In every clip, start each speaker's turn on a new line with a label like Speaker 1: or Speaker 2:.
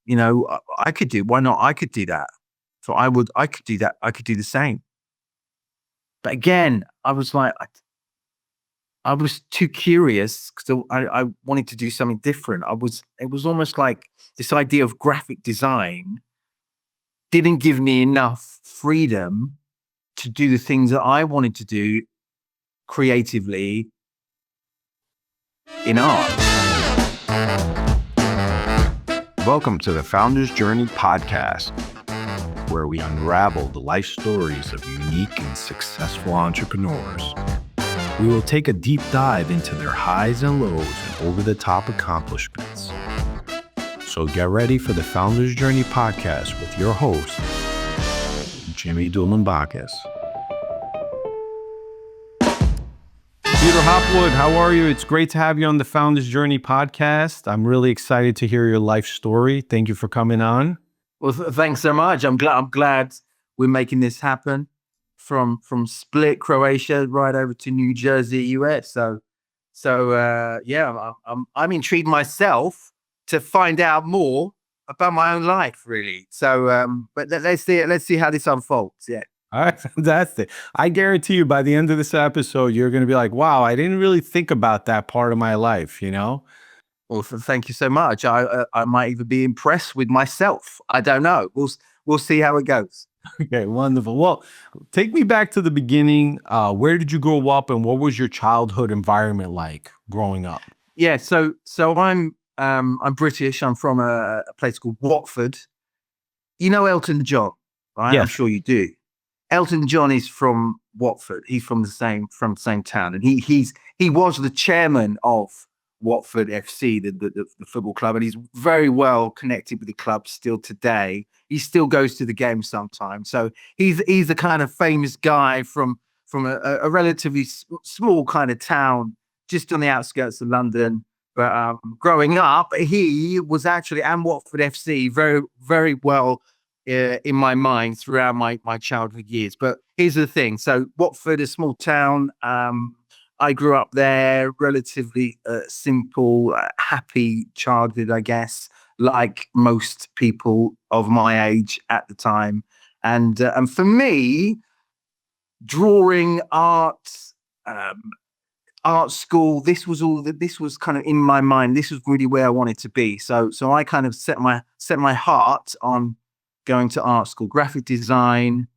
Speaker 1: I could do, why not? I could do that. So I could do that. I could do the same. But again, I was like, I was too curious because I wanted to do something different. It was almost like this idea of graphic design didn't give me enough freedom to do the things that I wanted to do creatively in art.
Speaker 2: Welcome to the Founder's Journey podcast, where we unravel the life stories of unique and successful entrepreneurs. We will take a deep dive into their highs and lows and over-the-top accomplishments. So get ready for the Founder's Journey podcast with your host, Jimmy Dulambakis. Peter Hopwood, how are you? It's great to have you on the Founder's Journey podcast. I'm really excited to hear your life story. Thank you for coming on.
Speaker 1: Well, thanks so much. I'm glad we're making this happen from Split, Croatia, right over to New Jersey, US. So I'm intrigued myself to find out more about my own life, really. So, but let's see how this unfolds. Yeah.
Speaker 2: All right, fantastic. I guarantee you by the end of this episode, you're going to be like, wow, I didn't really think about that part of my life,
Speaker 1: Well, thank you so much. I might even be impressed with myself. I don't know. We'll see how it goes.
Speaker 2: Okay, wonderful. Well, take me back to the beginning. Where did you grow up, and what was your childhood environment like growing up?
Speaker 1: Yeah, so I'm British. I'm from a place called Watford. You know Elton John, right?
Speaker 2: Yes.
Speaker 1: I'm sure you do. Elton John is from Watford. He's from the same town, and he was the chairman of Watford FC, the football club, and he's very well connected with the club still today. He still goes to the game sometimes. So he's a kind of famous guy from a relatively small kind of town just on the outskirts of London. But growing up, he was actually, and Watford FC, very, very well in my mind throughout my childhood years. But here's the thing. So Watford, a small town. I grew up there, relatively simple, happy childhood, I guess, like most people of my age at the time. And for me, drawing, art school, this was kind of in my mind. This was really where I wanted to be. So I kind of set my heart on going to art school, graphic design,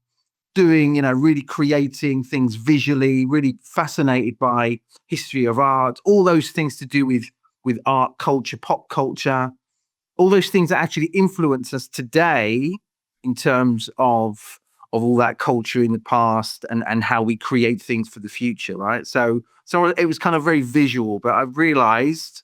Speaker 1: doing, really creating things visually, really fascinated by history of art, all those things to do with art, culture, pop culture, all those things that actually influence us today in terms of all that culture in the past and how we create things for the future, right? So it was kind of very visual, but I realized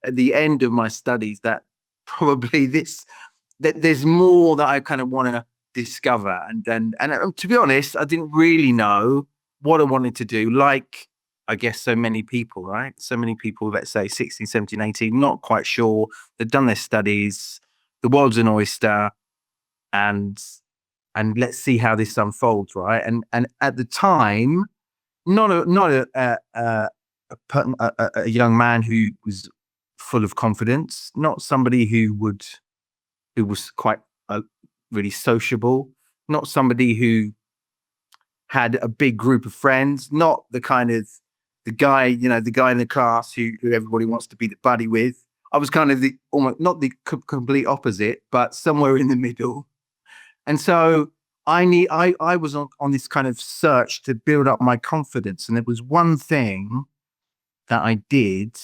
Speaker 1: at the end of my studies that probably that there's more that I kind of want to discover. And to be honest, I didn't really know what I wanted to do. Like, I guess so many people, right? So many people, let's say 16, 17, 18, not quite sure. They've done their studies. The world's an oyster. And let's see how this unfolds, right? And at the time, not a young man who was full of confidence, not somebody who was quite really sociable, not somebody who had a big group of friends, not the kind of the guy in the class who everybody wants to be the buddy with. I was kind of almost not the complete opposite, but somewhere in the middle. And so I was on this kind of search to build up my confidence. And there was one thing that I did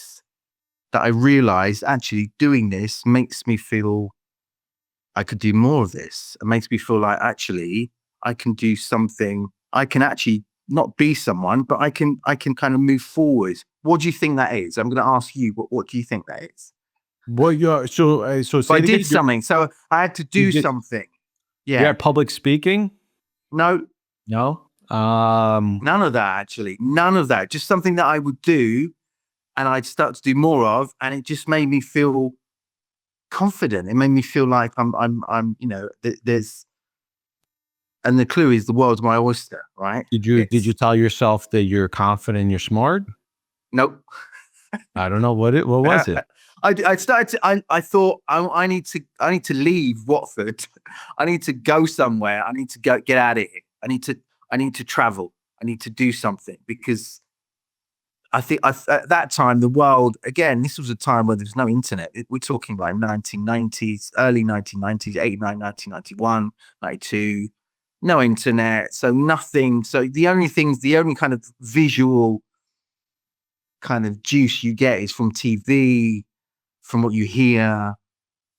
Speaker 1: that I realized actually doing this makes me feel I could do more of this. It makes me feel like actually I can do something. I can actually not be someone, but I can kind of move forward. What do you think that is? I'm going to ask you. What do you think that is?
Speaker 2: Well, so
Speaker 1: I did something. So I had to do something. Yeah.
Speaker 2: Public speaking?
Speaker 1: No.
Speaker 2: None
Speaker 1: of that, actually. None of that. Just something that I would do and I'd start to do more of. And it just made me feel confident. It made me feel like there's, and the clue is the world's my oyster, right?
Speaker 2: Did you tell yourself that you're confident, you're smart?
Speaker 1: Nope.
Speaker 2: I don't know what was it.
Speaker 1: I started to, I thought I need to leave Watford. I need to go somewhere. I need to get out of here. I need to travel. I need to do something because I think at that time, the world, again, this was a time where there's no internet. We're talking like 1990s, early 1990s, 89, 1991, 92, no internet. So nothing. So the only kind of visual kind of juice you get is from TV, from what you hear,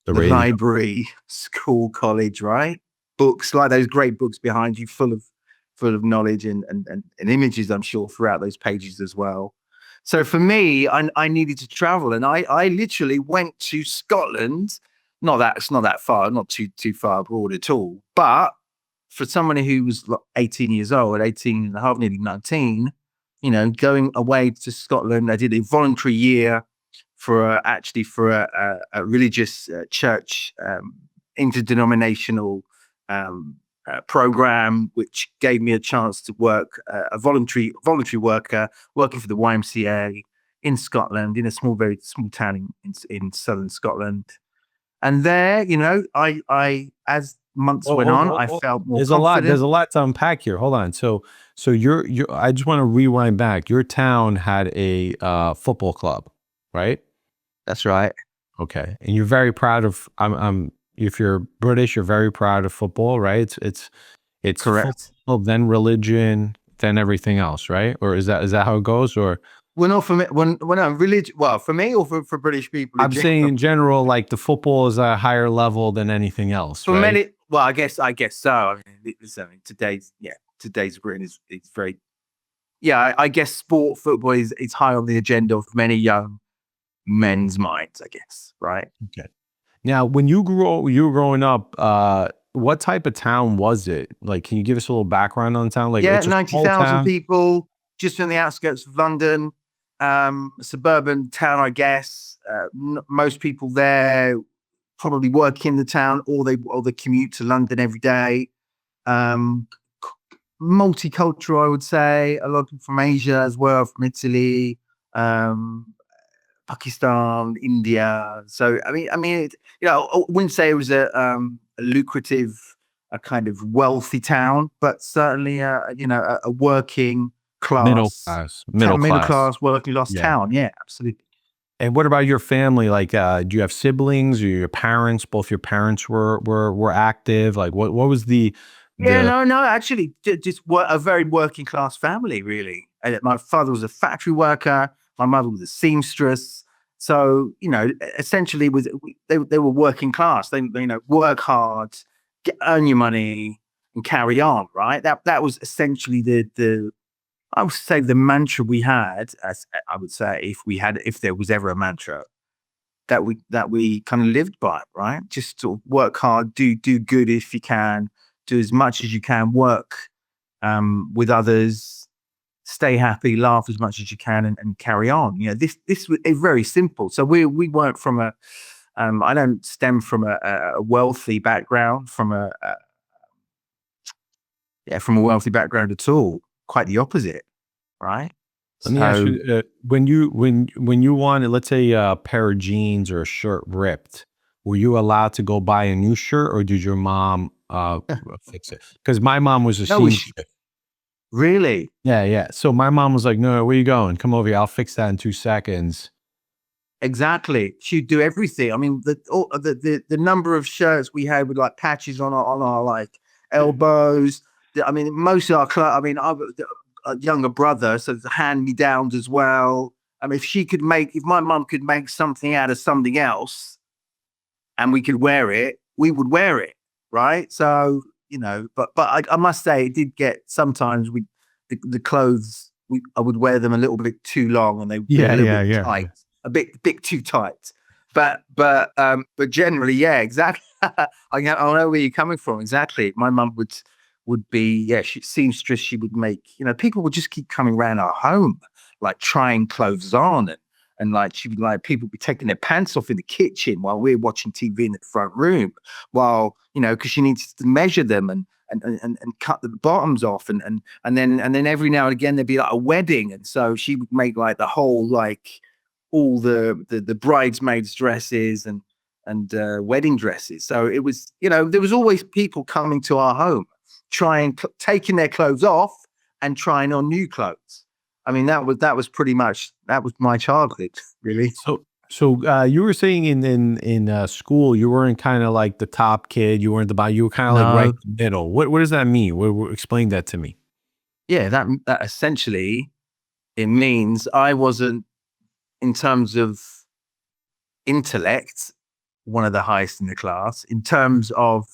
Speaker 2: The
Speaker 1: the
Speaker 2: radio.
Speaker 1: library, school, college, right? Books, like those great books behind you, full of knowledge and images, I'm sure, throughout those pages as well. So for me, I needed to travel, and I literally went to Scotland. It's not that far, not too far abroad at all. But for someone who was like 18 years old, 18 and a half, nearly 19, going away to Scotland, I did a voluntary year for a religious church, interdenominational program, which gave me a chance to work a voluntary worker working for the YMCA in Scotland, in a very small town in southern Scotland. And there, I as months went on, I felt more
Speaker 2: There's
Speaker 1: confident.
Speaker 2: a lot to unpack here. Hold on. So you're I just want to rewind back. Your town had a football club, right?
Speaker 1: That's right.
Speaker 2: Okay. And you're very proud of if you're British, you're very proud of football, right? It's
Speaker 1: Correct.
Speaker 2: football, then religion, then everything else, right? Or is that how it goes? Or
Speaker 1: Well, not for me. When I'm religion, well, for me or for British people in
Speaker 2: I'm saying
Speaker 1: general.
Speaker 2: in general, like the football is a higher level than anything else,
Speaker 1: For
Speaker 2: right?
Speaker 1: many, well, I guess so. I mean, listen, today's Britain is very, I guess football is high on the agenda of many young men's minds, I guess, right?
Speaker 2: Okay. Now, when you were growing up, what type of town was it? Like, can you give us a little background on the town? Like,
Speaker 1: Yeah,
Speaker 2: it's a small
Speaker 1: 90,000
Speaker 2: town.
Speaker 1: people just on the outskirts of London, a suburban town, I guess. Most people there probably work in the town, or they commute to London every day. Um, Multicultural, I would say. A lot of people from Asia as well, from Italy, um, Pakistan, India. So I wouldn't say it was a lucrative, a kind of wealthy town, but certainly a working
Speaker 2: Middle
Speaker 1: class,
Speaker 2: class, middle
Speaker 1: middle
Speaker 2: class.
Speaker 1: class, working class
Speaker 2: Yeah.
Speaker 1: town. Yeah, absolutely.
Speaker 2: And what about your family? Like, do you have siblings or your parents? Both your parents were active. Like, what was
Speaker 1: Yeah,
Speaker 2: the
Speaker 1: no, actually, just a very working class family, really. My father was a factory worker. My mother was a seamstress. So, essentially, they were working class. They work hard, earn your money, and carry on. Right. That was essentially the I would say the mantra we had. As I would say, if there was ever a mantra that we kind of lived by, right? Just sort of work hard, do good if you can, do as much as you can, work with others, stay happy, laugh as much as you can, and carry on. This was very simple. So we weren't from a I don't stem from a wealthy background, from a wealthy background at all. Quite the opposite, right?
Speaker 2: Let me ask
Speaker 1: So
Speaker 2: you, when you wanted, let's say, a pair of jeans or a shirt ripped, were you allowed to go buy a new shirt, or did your mom fix it? Because my mom was a
Speaker 1: no,
Speaker 2: seamstress.
Speaker 1: really.
Speaker 2: Yeah, yeah. So my mom was like, "No, where you going? Come over here. I'll fix that in 2 seconds."
Speaker 1: Exactly. She'd do everything. I mean, the number of shirts we had with like patches on our like elbows. I mean, most of our clothes. I mean, I've got a younger brother, so the hand me downs as well. I mean, if my mum could make something out of something else, and we could wear it, we would wear it, right? So but I must say, it did get sometimes the clothes I would wear them a little bit too long, and they would be a
Speaker 2: Yeah,
Speaker 1: little
Speaker 2: yeah,
Speaker 1: bit
Speaker 2: yeah.
Speaker 1: tight, a bit too tight. But generally, yeah, exactly. I know where you're coming from. Exactly, my mum would be she seamstress. She would make people would just keep coming around our home, like trying clothes on and like she would like people be taking their pants off in the kitchen while we're watching TV in the front room, while because she needs to measure them and cut the bottoms off and then every now and again there'd be like a wedding, and so she would make like the whole like all the bridesmaids' dresses and wedding dresses. So it was, there was always people coming to our home, taking their clothes off and trying on new clothes. I mean, that was pretty much, that was my childhood, really.
Speaker 2: So you were saying in school, you weren't kind of like the top kid. You weren't the bottom. You were kind of like right
Speaker 1: No.
Speaker 2: in the middle. What does that mean? Explain that to me.
Speaker 1: Yeah, that essentially, it means I wasn't, in terms of intellect, one of the highest in the class. In terms of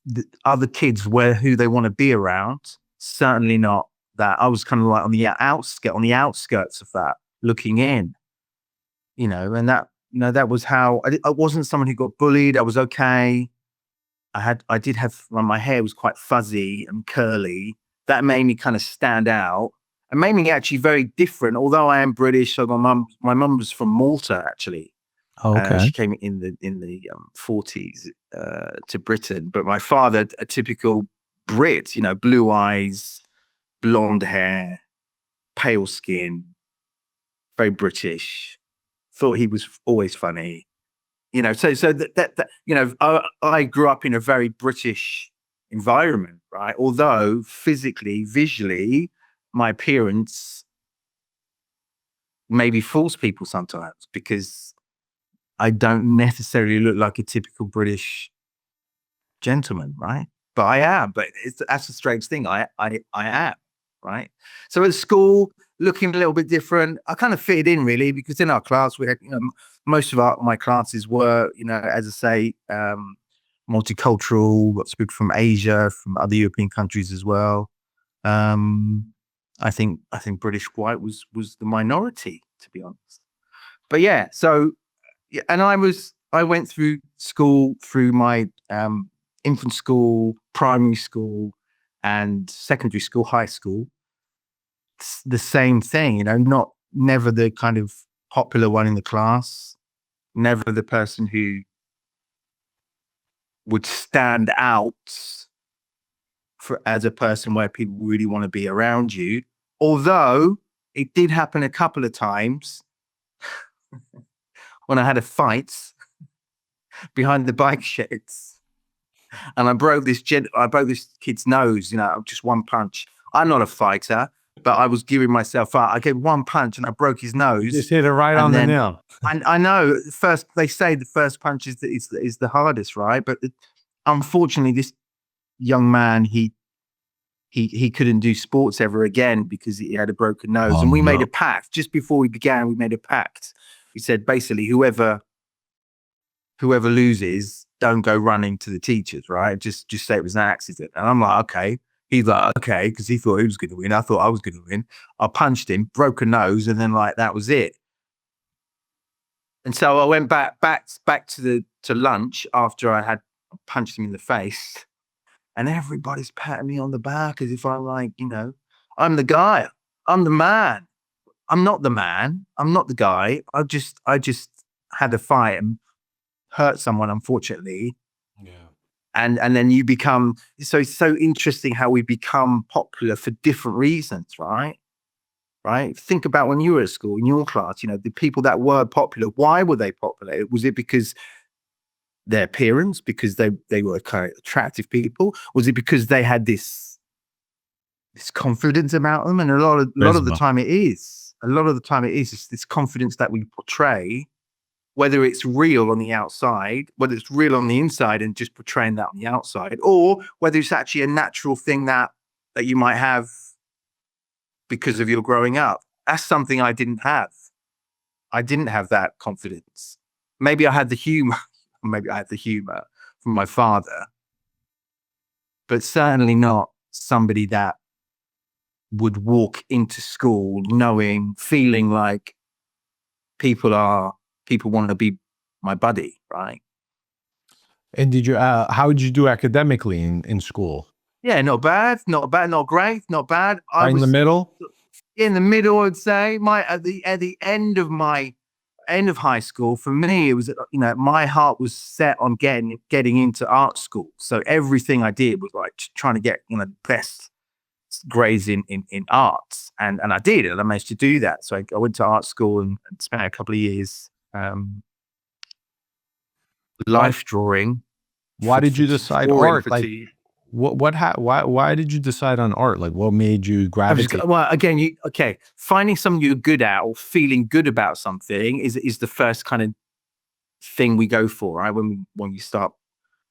Speaker 1: the other kids, who they want to be around, certainly not that. I was kind of like on the outskirts of that, looking in, and that was how I wasn't someone who got bullied. I was okay. I did have, my hair was quite fuzzy and curly. That made me kind of stand out and made me actually very different. Although I am British, so my mum was from Malta, actually.
Speaker 2: Oh, okay.
Speaker 1: She came in the 40s to Britain, but my father, a typical Brit, blue eyes, blonde hair, pale skin, very British. Thought he was always funny. So I grew up in a very British environment, right? Although physically, visually, my appearance maybe fools people sometimes because I don't necessarily look like a typical British gentleman, right? But I am. But that's a strange thing. I am, right? So at school, looking a little bit different, I kind of fitted in really because in our class we had, most of my classes were, as I say, multicultural, lots of people from Asia, from other European countries as well. I think British white was the minority, to be honest. But yeah, so yeah, and I went through school, through my infant school, primary school, and secondary school, high school. It's the same thing, never the kind of popular one in the class, never the person who would stand out as a person where people really want to be around you. Although it did happen a couple of times when I had a fight behind the bike sheds, and I broke this kid's nose. Just one punch. I'm not a fighter, but I was giving myself up. I gave one punch and I broke his nose.
Speaker 2: You just hit it right on the nail.
Speaker 1: I know. They say the first punch is the hardest, right? But unfortunately, this young man, he couldn't do sports ever again because he had a broken nose.
Speaker 2: Oh,
Speaker 1: and we
Speaker 2: no.
Speaker 1: made a pact just before we began. We made a pact. We said basically, whoever loses, don't go running to the teachers, right? Just say it was an accident. And I'm like, okay. He's like, okay, because he thought he was going to win. I thought I was going to win. I punched him, broke a nose, and then that was it. And so I went back to lunch after I had punched him in the face, and everybody's patting me on the back as if I'm like, I'm the guy, I'm the man. I'm not the man. I'm not the guy. I just had a fight and hurt someone, unfortunately.
Speaker 2: Yeah.
Speaker 1: And then you become, so it's so interesting how we become popular for different reasons, right? Right? Think about when you were at school, in your class, the people that were popular, why were they popular? Was it because their appearance, because they were kind of attractive people? Was it because they had this confidence about them? And a lot of the time it is. A lot of the time it is this confidence that we portray, whether it's real on the outside, whether it's real on the inside and just portraying that on the outside, or whether it's actually a natural thing that you might have because of your growing up. That's something I didn't have. I didn't have that confidence. Maybe I had the humor. Maybe I had the humor from my father, but certainly not somebody that would walk into school feeling like people want to be my buddy, right?
Speaker 2: And how did you do academically in school?
Speaker 1: Yeah, not bad, not great, not bad.
Speaker 2: Right in the middle?
Speaker 1: In the middle, I'd say. At the end of high school, for me, it was, my heart was set on getting into art school. So everything I did was like trying to get, best grades in arts, and I did, and I managed to do that. So I went to art school and spent a couple of years life drawing.
Speaker 2: Why did you decide
Speaker 1: drawing
Speaker 2: art?
Speaker 1: for
Speaker 2: Like,
Speaker 1: 2 years.
Speaker 2: why did you decide on art? Like, what made you gravitate?
Speaker 1: Well, again, finding something you're good at or feeling good about something is the first kind of thing we go for, right? When we start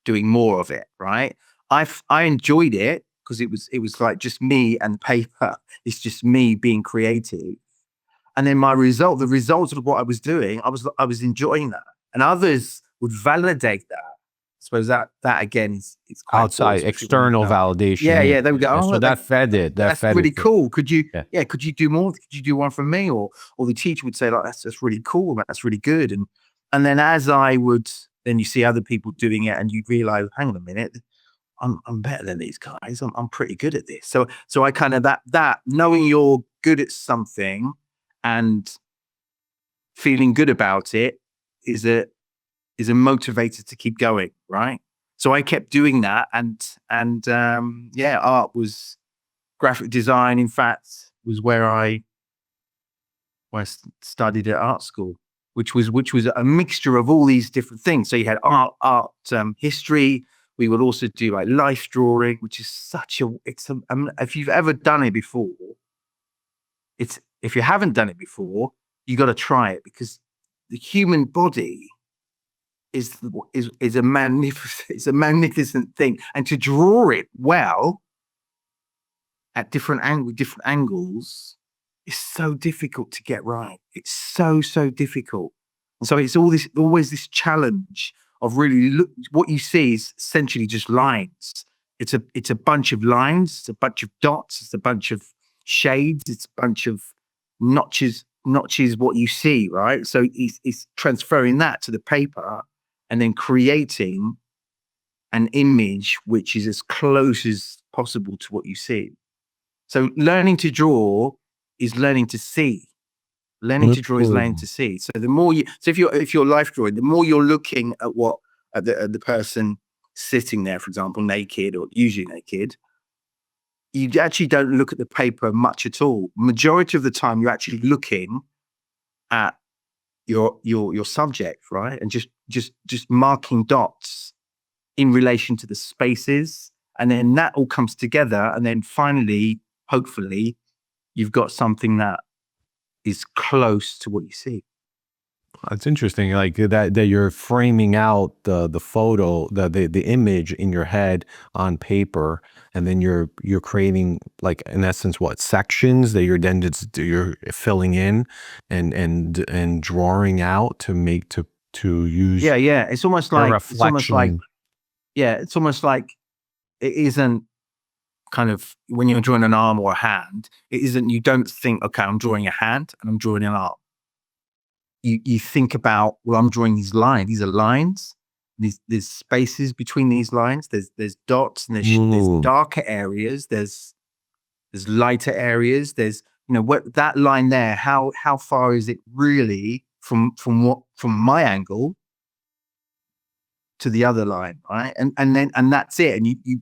Speaker 1: doing more of it, right? I enjoyed it because it was like just me and the paper. It's just me being creative, and then the results of what I was doing, I was enjoying that, and others would validate that. I suppose that again is quite
Speaker 2: Outside,
Speaker 1: important, especially when
Speaker 2: external validation.
Speaker 1: yeah, they would go,
Speaker 2: And
Speaker 1: oh,
Speaker 2: so
Speaker 1: look,
Speaker 2: that fed it. That
Speaker 1: that's
Speaker 2: fed
Speaker 1: really
Speaker 2: it.
Speaker 1: cool.
Speaker 2: Yeah.
Speaker 1: Could you do more? Could you do one for me? Or the teacher would say, like, that's really cool. That's really good. And then then you see other people doing it, and you realize, hang on a minute, I'm better than these guys. I'm pretty good at this. So I kind of that knowing you're good at something and feeling good about it is a motivator to keep going, right? So I kept doing that, and art was graphic design. In fact, was where I studied at art school, which was a mixture of all these different things. So you had art history. We would also do like life drawing, which is if you've ever done it before, if you haven't done it before, you got to try it, because the human body is a magnificent thing, and to draw it well at different angles is so difficult to get right. It's so difficult. And so it's always this challenge of really what you see is essentially just lines. It's a bunch of lines, it's a bunch of dots, it's a bunch of shades, it's a bunch of notches, what you see, right? So it's transferring that to the paper and then creating an image which is as close as possible to what you see. So learning to draw is learning to see. Learning to draw is learning to see. So if you're life drawing, the more you're looking at the person sitting there, for example, naked or usually naked, you actually don't look at the paper much at all. Majority of the time, you're actually looking at your subject, right, and just marking dots in relation to the spaces, and then that all comes together, and then finally, hopefully, you've got something that is close to what you see.
Speaker 2: It's interesting, like that you're framing out the photo, the image in your head on paper, and then you're creating, like, in essence, what, sections that you're filling in and drawing out to use
Speaker 1: Yeah. It's almost
Speaker 2: a
Speaker 1: like
Speaker 2: reflection.
Speaker 1: it's almost like it isn't kind of when you're drawing an arm or a hand. It isn't. You don't think, okay, I'm drawing a hand and I'm drawing an arm. You think about, well, I'm drawing these lines. These are lines. There's spaces between these lines. There's dots, and there's darker areas. There's lighter areas. There's, what that line there. How far is it really from my angle to the other line, right? And that's it. And you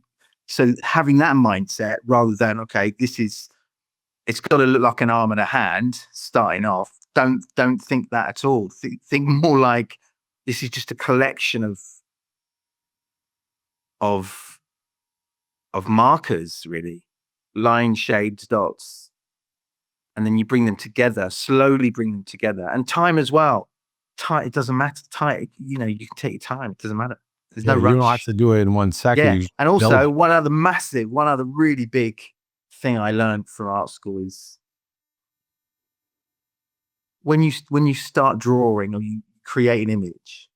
Speaker 1: so having that mindset rather than, okay, it's got to look like an arm and a hand starting off. Don't think that at all. Think more like this is just a collection of markers, really, lines, shades, dots, and then you bring them together. Slowly bring them together, and time as well. Time, it doesn't matter. Time, you can take your time. It doesn't matter. There's no rush.
Speaker 2: You don't have to do it in 1 second.
Speaker 1: Yeah, and also one other really big thing I learned from art school is when you start drawing or you create an image.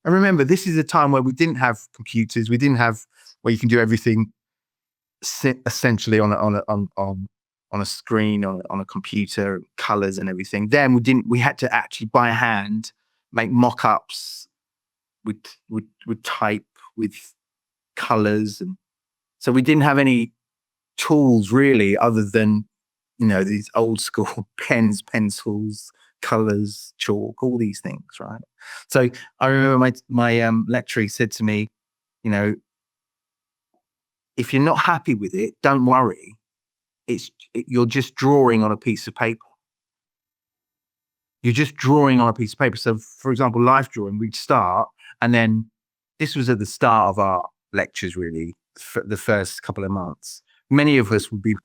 Speaker 1: And remember, this is a time where we didn't have computers. We didn't have where you can do everything essentially on a screen, on a computer, colors and everything. Then we had to actually by hand make mock-ups with type, with colors, and so we didn't have any tools really other than these old school pens, pencils, colors, chalk, all these things, right? So I remember my lecturer said to me, if you're not happy with it, don't worry. you're just drawing on a piece of paper. You're just drawing on a piece of paper. So, for example, life drawing, we'd start, and then this was at the start of our lectures, really, for the first couple of months. Many of us would be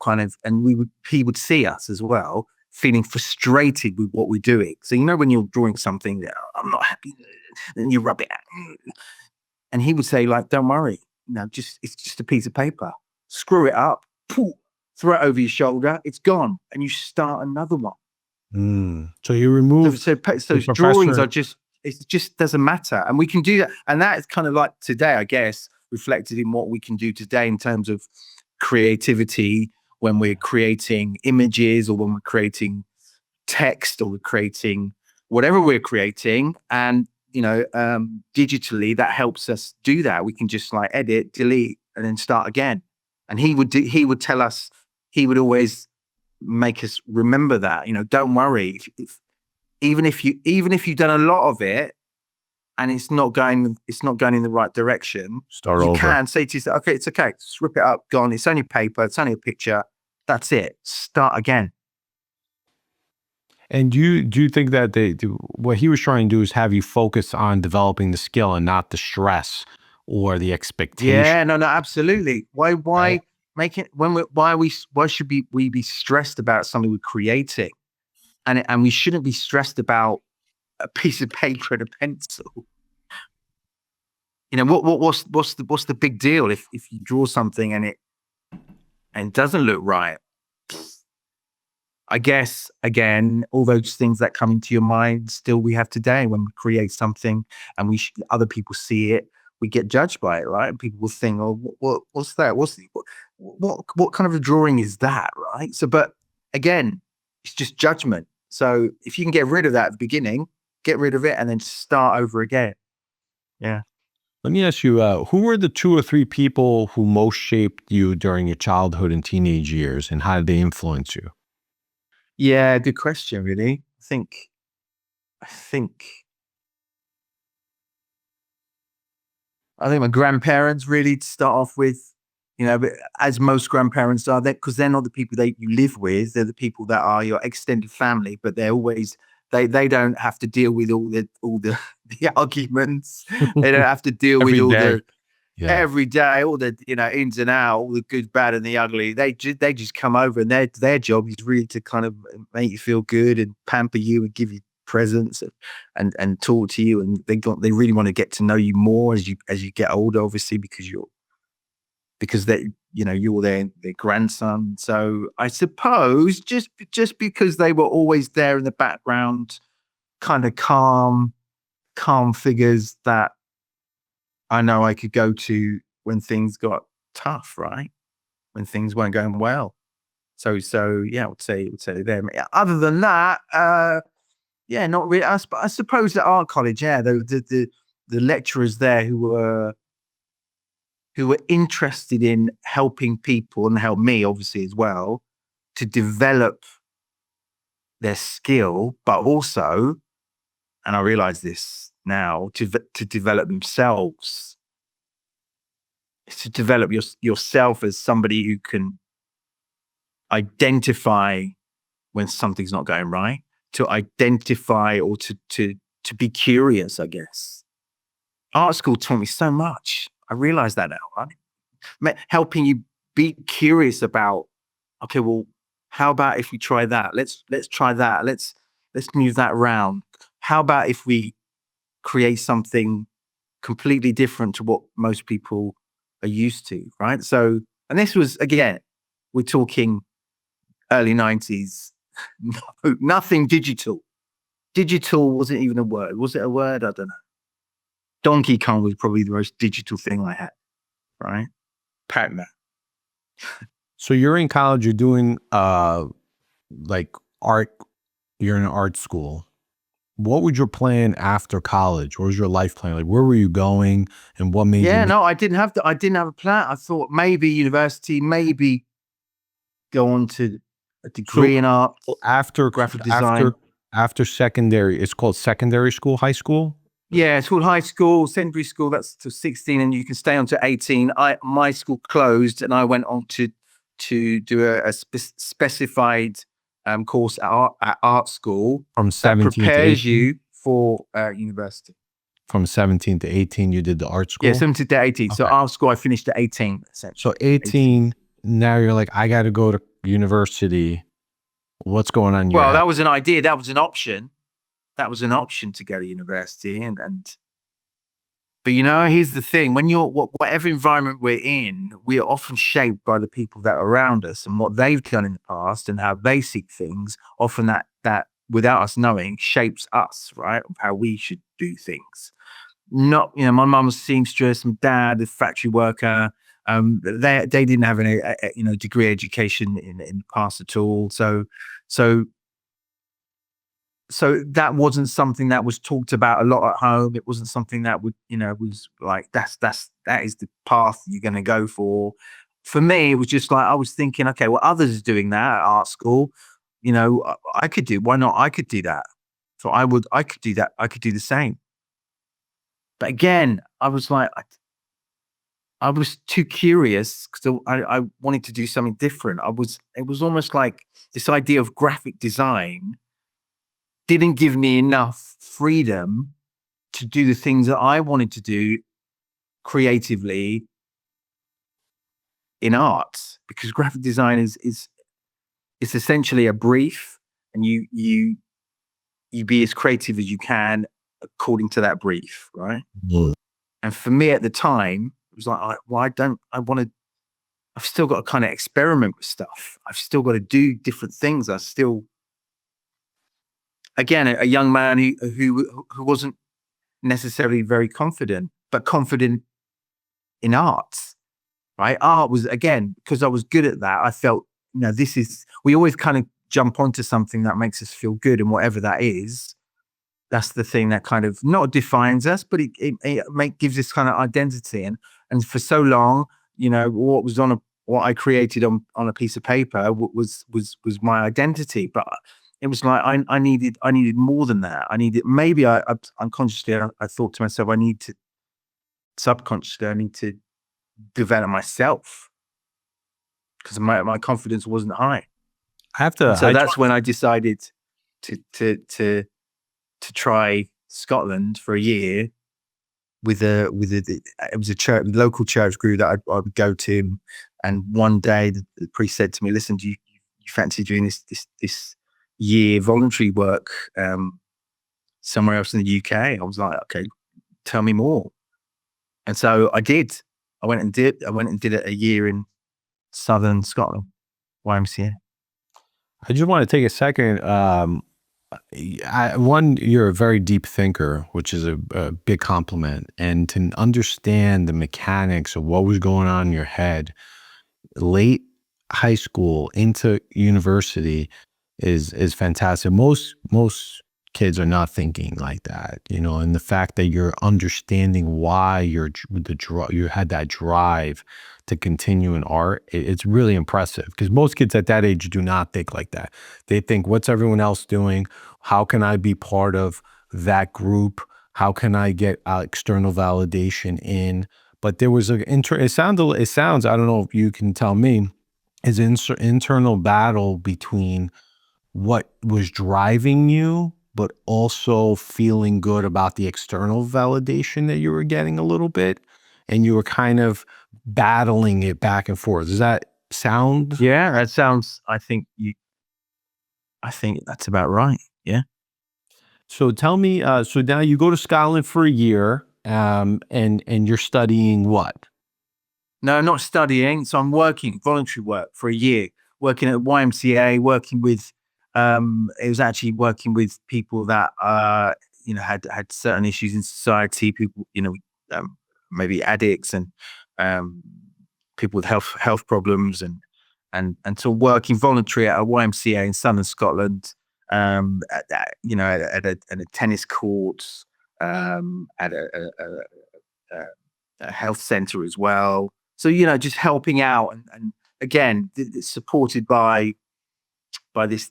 Speaker 1: he would see us as well, feeling frustrated with what we're doing. So, when you're drawing something, I'm not happy, then you rub it out. And he would say, like, don't worry, it's just a piece of paper. Screw it up, poof, throw it over your shoulder, it's gone, and you start another one.
Speaker 2: So you remove
Speaker 1: so drawings are just, it just doesn't matter, and we can do that. And that is kind of like today, I guess, reflected in what we can do today in terms of creativity when we're creating images or when we're creating text or we're creating whatever we're creating, and digitally that helps us do that. We can just like edit, delete, and then start again. And he would tell us, he would always make us remember that, don't worry, even if you've done a lot of it and it's not going in the right direction,
Speaker 2: start over.
Speaker 1: You can say to yourself, okay, it's okay, just rip it up, gone, it's only paper, it's only a picture, that's it, start again.
Speaker 2: And do you think that what he was trying to do is have you focus on developing the skill and not the stress or the expectation?
Speaker 1: Yeah, no, absolutely. Why make it why should we be stressed about something we're creating? And we shouldn't be stressed about a piece of paper and a pencil. What's the big deal if you draw something and it doesn't look right? I guess, again, all those things that come into your mind still we have today when we create something and other people see it, we get judged by it, right? And people will think, oh, what's that? What kind of a drawing is that, right? So, but again, it's just judgment. So if you can get rid of that at the beginning, get rid of it and then start over again. Yeah.
Speaker 2: Let me ask you, who were the 2 or 3 people who most shaped you during your childhood and teenage years, and how did they influence you?
Speaker 1: Yeah, good question, really. I think my grandparents, really, to start off with, but as most grandparents are, because they're not the people that you live with, they're the people that are your extended family, but they're always, they don't have to deal with all the the arguments. They don't have to deal with all the every day, all the ins and outs, all the good, bad, and the ugly. They just come over, and their job is really to kind of make you feel good and pamper you and give you presents and talk to you, and they really want to get to know you more as you get older, obviously, because you're their grandson. So I suppose just because they were always there in the background, kind of calm figures that I know I could go to when things got tough, right? When things weren't going well. So yeah, I would say them. Other than that, yeah, not really. I suppose at art college, yeah, the lecturers there who were interested in helping people, and help me obviously as well, to develop their skill, but also, and I realize this now, to develop themselves. It's to develop yourself as somebody who can identify when something's not going right, to identify or to be curious, I guess. Art school taught me so much. I realize that now, right? Helping you be curious about, okay, well, how about if we try that? Let's try that. Let's move that around. How about if we create something completely different to what most people are used to, right? So, and this was, again, we're talking early 90s, nothing digital. Digital wasn't even a word. Was it a word? I don't know. Donkey Kong was probably the most digital thing I had, right? Pac-Man.
Speaker 2: So you're in college, you're doing like art, you're in an art school. What was your plan after college? What was your life plan? Like, where were you going, and what made you?
Speaker 1: Yeah, no, I didn't have a plan. I thought maybe university, maybe go on to a degree in art,
Speaker 2: after
Speaker 1: graphic design.
Speaker 2: After secondary, it's called secondary school, high school?
Speaker 1: Yeah, it's called high school, secondary school, that's to 16, and you can stay on to 18. My school closed, and I went on to to do a specified course at art school
Speaker 2: From
Speaker 1: that
Speaker 2: 17 to
Speaker 1: prepares
Speaker 2: 18?
Speaker 1: you for university.
Speaker 2: From 17 to 18, you did the art
Speaker 1: Yeah,
Speaker 2: school?
Speaker 1: 17 to 18. So
Speaker 2: Okay.
Speaker 1: art school, I finished at 18,
Speaker 2: So
Speaker 1: essentially.
Speaker 2: 18, now you're like, I got to go to university. What's going on in your
Speaker 1: Well,
Speaker 2: head?
Speaker 1: that was an idea. That was an option. That was an option to go to university. But here's the thing: when whatever environment we're in, we are often shaped by the people that are around us and what they've done in the past and how they see things. Often that without us knowing shapes us, right? Of how we should do things. Not, my mum was a seamstress, my dad a factory worker. They didn't have any degree education in the past at all. So that wasn't something that was talked about a lot at home. It wasn't something that was like that is the path you're going to go for. For me, it was just like I was thinking, okay, well, others are doing that at art school. I could do. Why not? I could do that. So I could do that. I could do the same. But again, I was like, I was too curious because I wanted to do something different. It was almost like this idea of graphic design didn't give me enough freedom to do the things that I wanted to do creatively in art, because graphic design is it's essentially a brief, and you be as creative as you can according to that brief, right?
Speaker 2: Mm.
Speaker 1: And for me at the time, it was like, I've still got to kind of experiment with stuff. I've still got to do different things. I still, again, a young man who wasn't necessarily very confident, but confident in art, right? Art was, again, because I was good at that, I felt, we always kind of jump onto something that makes us feel good, and whatever that is, that's the thing that kind of not defines us, but it gives this kind of identity. And for so long, what I created on a piece of paper was my identity. But it was like I needed more than that. Maybe I unconsciously I thought to myself, subconsciously I need to develop myself, because my confidence wasn't high.
Speaker 2: I have to,
Speaker 1: And so
Speaker 2: I
Speaker 1: that's when I decided to try Scotland for a year it was a church, local church group that I would go to. And one day the priest said to me, "Listen, do you fancy doing this year voluntary work somewhere else in the UK?" I was like, "Okay, tell me more." And so I did. I went and did it a year in southern Scotland, YMCA.
Speaker 2: I just want to take a second. One, you're a very deep thinker, which is a big compliment. And to understand the mechanics of what was going on in your head late high school into university is fantastic. Most kids are not thinking like that, and the fact that you're understanding why you had that drive to continue in art, it's really impressive, because most kids at that age do not think like that. They think, what's everyone else doing? How can I be part of that group? How can I get external validation in? But there was it sounds, I don't know if you can tell me, is internal battle between what was driving you, but also feeling good about the external validation that you were getting a little bit, and you were kind of battling it back and forth. Does that sound?
Speaker 1: Yeah, that sounds. I think that's about right. Yeah.
Speaker 2: So tell me, so now you go to Scotland for a year, and you're studying what?
Speaker 1: No, not studying. So I'm working voluntary work for a year, working at YMCA, working with. It was actually working with people that had certain issues in society. People, maybe addicts, and um, people with health problems, and so working voluntary at a YMCA in southern Scotland, at a tennis court, at a health center as well. So just helping out, and again, supported by this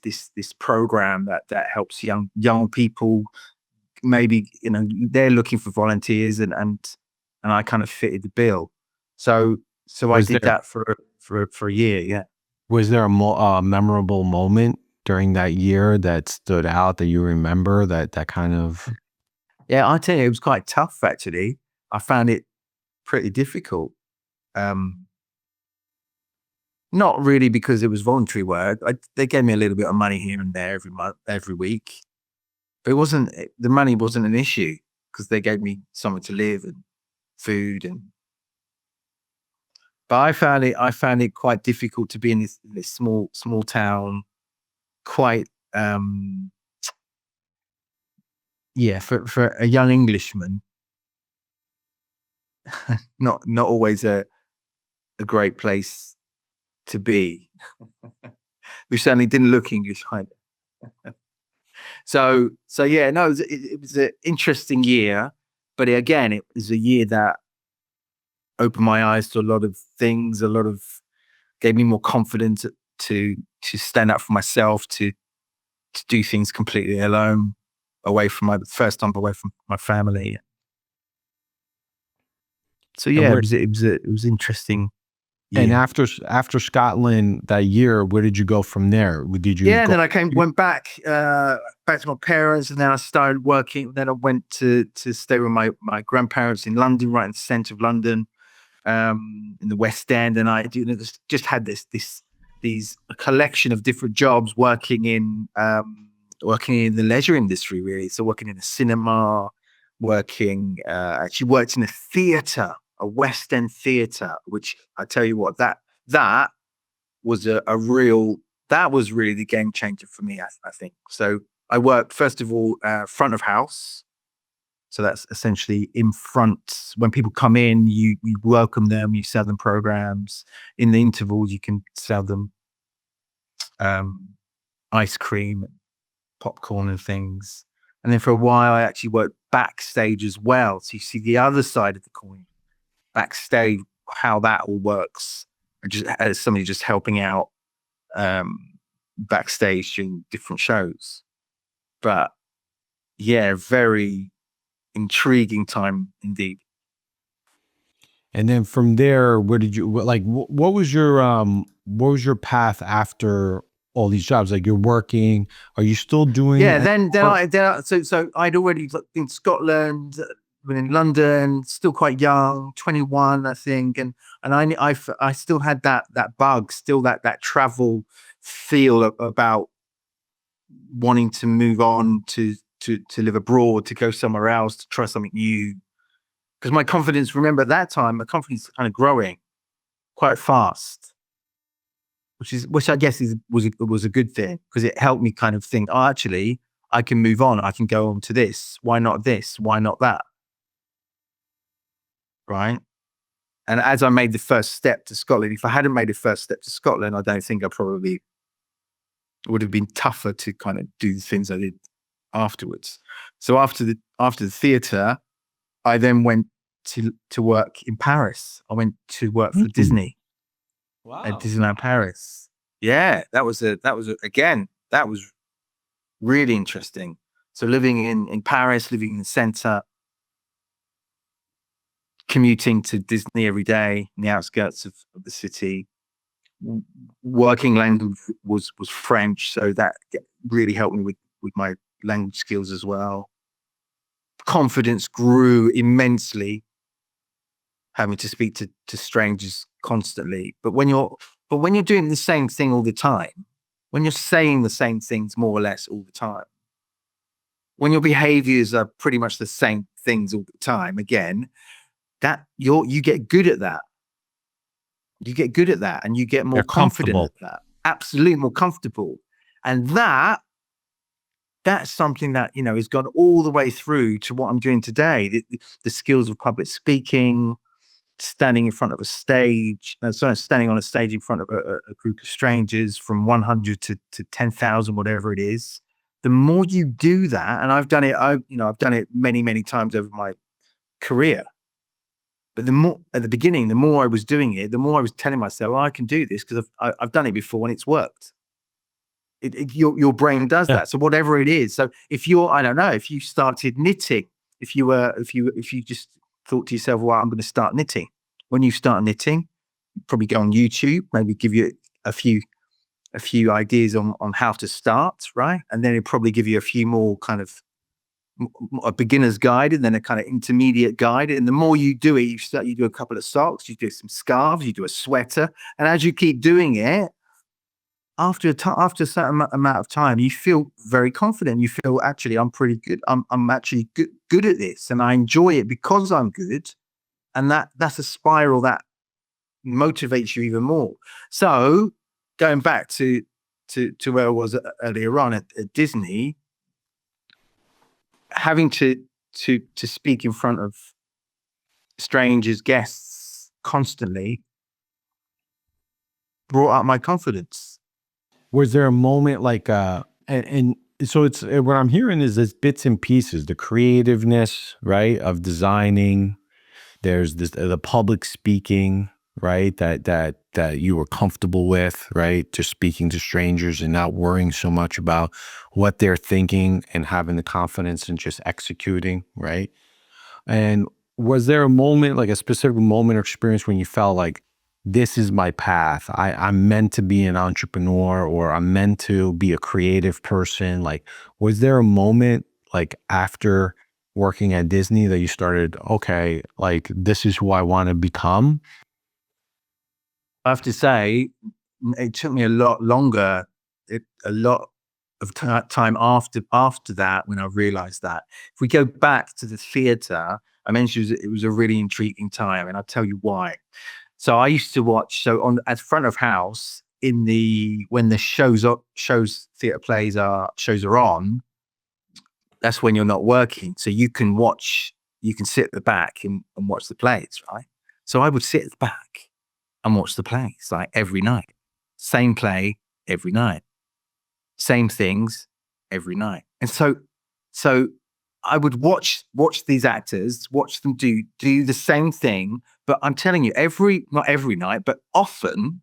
Speaker 1: program that helps young people. Maybe they're looking for volunteers, and I kind of fitted the bill. So I
Speaker 2: Was
Speaker 1: did
Speaker 2: there
Speaker 1: that for a year. Yeah.
Speaker 2: Was there a memorable moment during that year that stood out that you remember that kind of?
Speaker 1: Yeah, I tell you, it was quite tough actually. I found it pretty difficult. Um, Not really because it was voluntary work. They gave me a little bit of money here and there every month, every week. But the money wasn't an issue because they gave me somewhere to live and food but I found it quite difficult to be in this small town, quite yeah, for a young Englishman, not always a great place to be. We certainly didn't look English either. So yeah, no, it was an interesting year, but again, it was a year that opened my eyes to a lot of things, gave me more confidence to stand up for myself, to do things completely alone, away from my first time away from my family. So
Speaker 2: And
Speaker 1: yeah,
Speaker 2: where
Speaker 1: it was interesting
Speaker 2: and
Speaker 1: year.
Speaker 2: after Scotland that year, where did you go from there? Did you
Speaker 1: Yeah, and
Speaker 2: go?
Speaker 1: then went back to my parents, and then I started working. Then I went to stay with my grandparents in London, right in the centre of London, in the West End, and just had these a collection of different jobs working in the leisure industry, really. So working in a cinema, actually worked in a theatre, a West End theatre, which I tell you what, that was that was really the game changer for me, I think. So I worked first of all front of house. So that's essentially in front. When people come in, you welcome them, you sell them programs. In the intervals, you can sell them um, ice cream, popcorn, and things. And then for a while, I actually worked backstage as well. So you see the other side of the coin, backstage, how that all works, and just as somebody just helping out um, backstage during different shows. But yeah, very intriguing time indeed.
Speaker 2: And then from there, where did you like? What was your path after all these jobs? Like you're working, are you still doing?
Speaker 1: Yeah, so I'd already been in Scotland, been in London, still quite young, 21, I think, and I still had that bug, still that travel feel about wanting to move on to live abroad, to go somewhere else, to try something new. Because my confidence, remember at that time, my confidence kind of growing quite fast, which I guess was a good thing because it helped me kind of think, oh, actually, I can move on. I can go on to this. Why not this? Why not that? Right. And as I made the first step to Scotland, if I hadn't made the first step to Scotland, I don't think I probably would have been tougher to kind of do the things I did afterwards. So after the theatre, I then went to work in Paris. I went to work for
Speaker 2: Mm.
Speaker 1: Disney at Disneyland Paris. Yeah, again, that was really interesting. So living in Paris, living in the center, commuting to Disney every day in the outskirts of the city. Working language was French, so that really helped me with my language skills as well. Confidence grew immensely, having to speak to strangers constantly. But when you're doing the same thing all the time, when you're saying the same things more or less all the time, when your behaviors are pretty much the same things all the time, again, you get good at that. You get good at that and you get
Speaker 2: They're
Speaker 1: more confident
Speaker 2: comfortable.
Speaker 1: at that. Absolutely more comfortable. And that's something that, has gone all the way through to what I'm doing today. The skills of public speaking, standing in front of a stage, standing on a stage in front of a group of strangers from 100 to 10,000, whatever it is. The more you do that, and I've done it many, many times over my career. But the more at the beginning, the more I was doing it, the more I was telling myself, "Oh, I can do this because I've done it before and it's worked." Your brain does
Speaker 2: Yeah.
Speaker 1: that. So whatever it is, so I don't know, if you started knitting, if you just thought to yourself, "Well, I'm going to start knitting." When you start knitting, probably go on YouTube, maybe give you a few a few ideas on how to start, right? And then it'll probably give you a few more kind of a beginner's guide, and then a kind of intermediate guide. And the more you do it, you do a couple of socks, you do some scarves, you do a sweater, and as you keep doing it, after a certain amount of time, you feel very confident. You feel, actually, I'm pretty good. I'm actually good at this, and I enjoy it because I'm good. And that's a spiral that motivates you even more. So going back to where I was earlier on at Disney, having to speak in front of strangers, guests constantly brought up my confidence.
Speaker 2: Was there a moment like, and so it's what I'm hearing is this bits and pieces, the creativeness, right, of designing. There's this the public speaking, right, that you were comfortable with, right, just speaking to strangers and not worrying so much about what they're thinking and having the confidence and just executing, right? And was there a moment, like a specific moment or experience when you felt like this is my path? I'm meant to be an entrepreneur, or I'm meant to be a creative person. Like, was there a moment like after working at Disney that you started, okay, like this is who I want to become?
Speaker 1: I have to say, it took me a lot longer, a lot of time after that, when I realized that. If we go back to the theater, I mentioned it was a really intriguing time, and I'll tell you why. So I used to watch, so on at front of house, when the theater plays shows are on, that's when you're not working. So you can sit at the back and watch the plays, right? So I would sit at the back and watch the plays, like, every night. Same play every night. Same things every night. And so I would watch these actors, watch them do the same thing, but I'm telling you, not every night, but often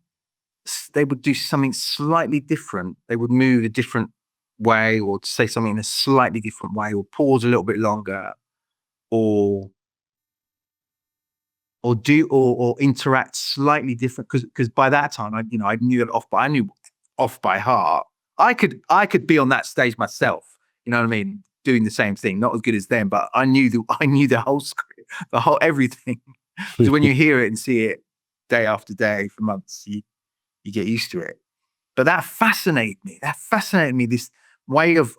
Speaker 1: they would do something slightly different. They would move a different way, or say something in a slightly different way, or pause a little bit longer, or interact slightly different, because by that time I knew it I knew off by heart. I could be on that stage myself, you know what I mean, doing the same thing, not as good as them, but I knew the whole script, the whole everything. So when you hear it and see it day after day for months, you get used to it. But that fascinated me. This way of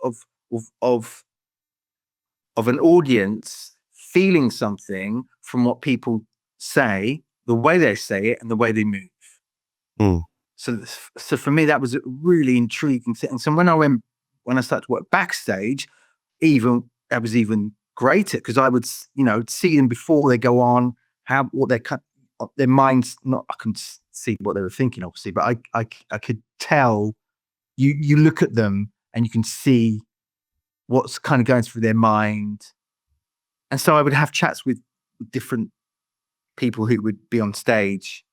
Speaker 1: an audience feeling something from what people say, the way they say it, and the way they move.
Speaker 2: Mm.
Speaker 1: So for me, that was a really intriguing thing. And so when I started to work backstage, that was even greater, because I would see them before they go on, what their minds, not I couldn't see what they were thinking, obviously, but I could tell. You look at them and you can see what's kind of going through their mind. And so I would have chats with different people who would be on stage,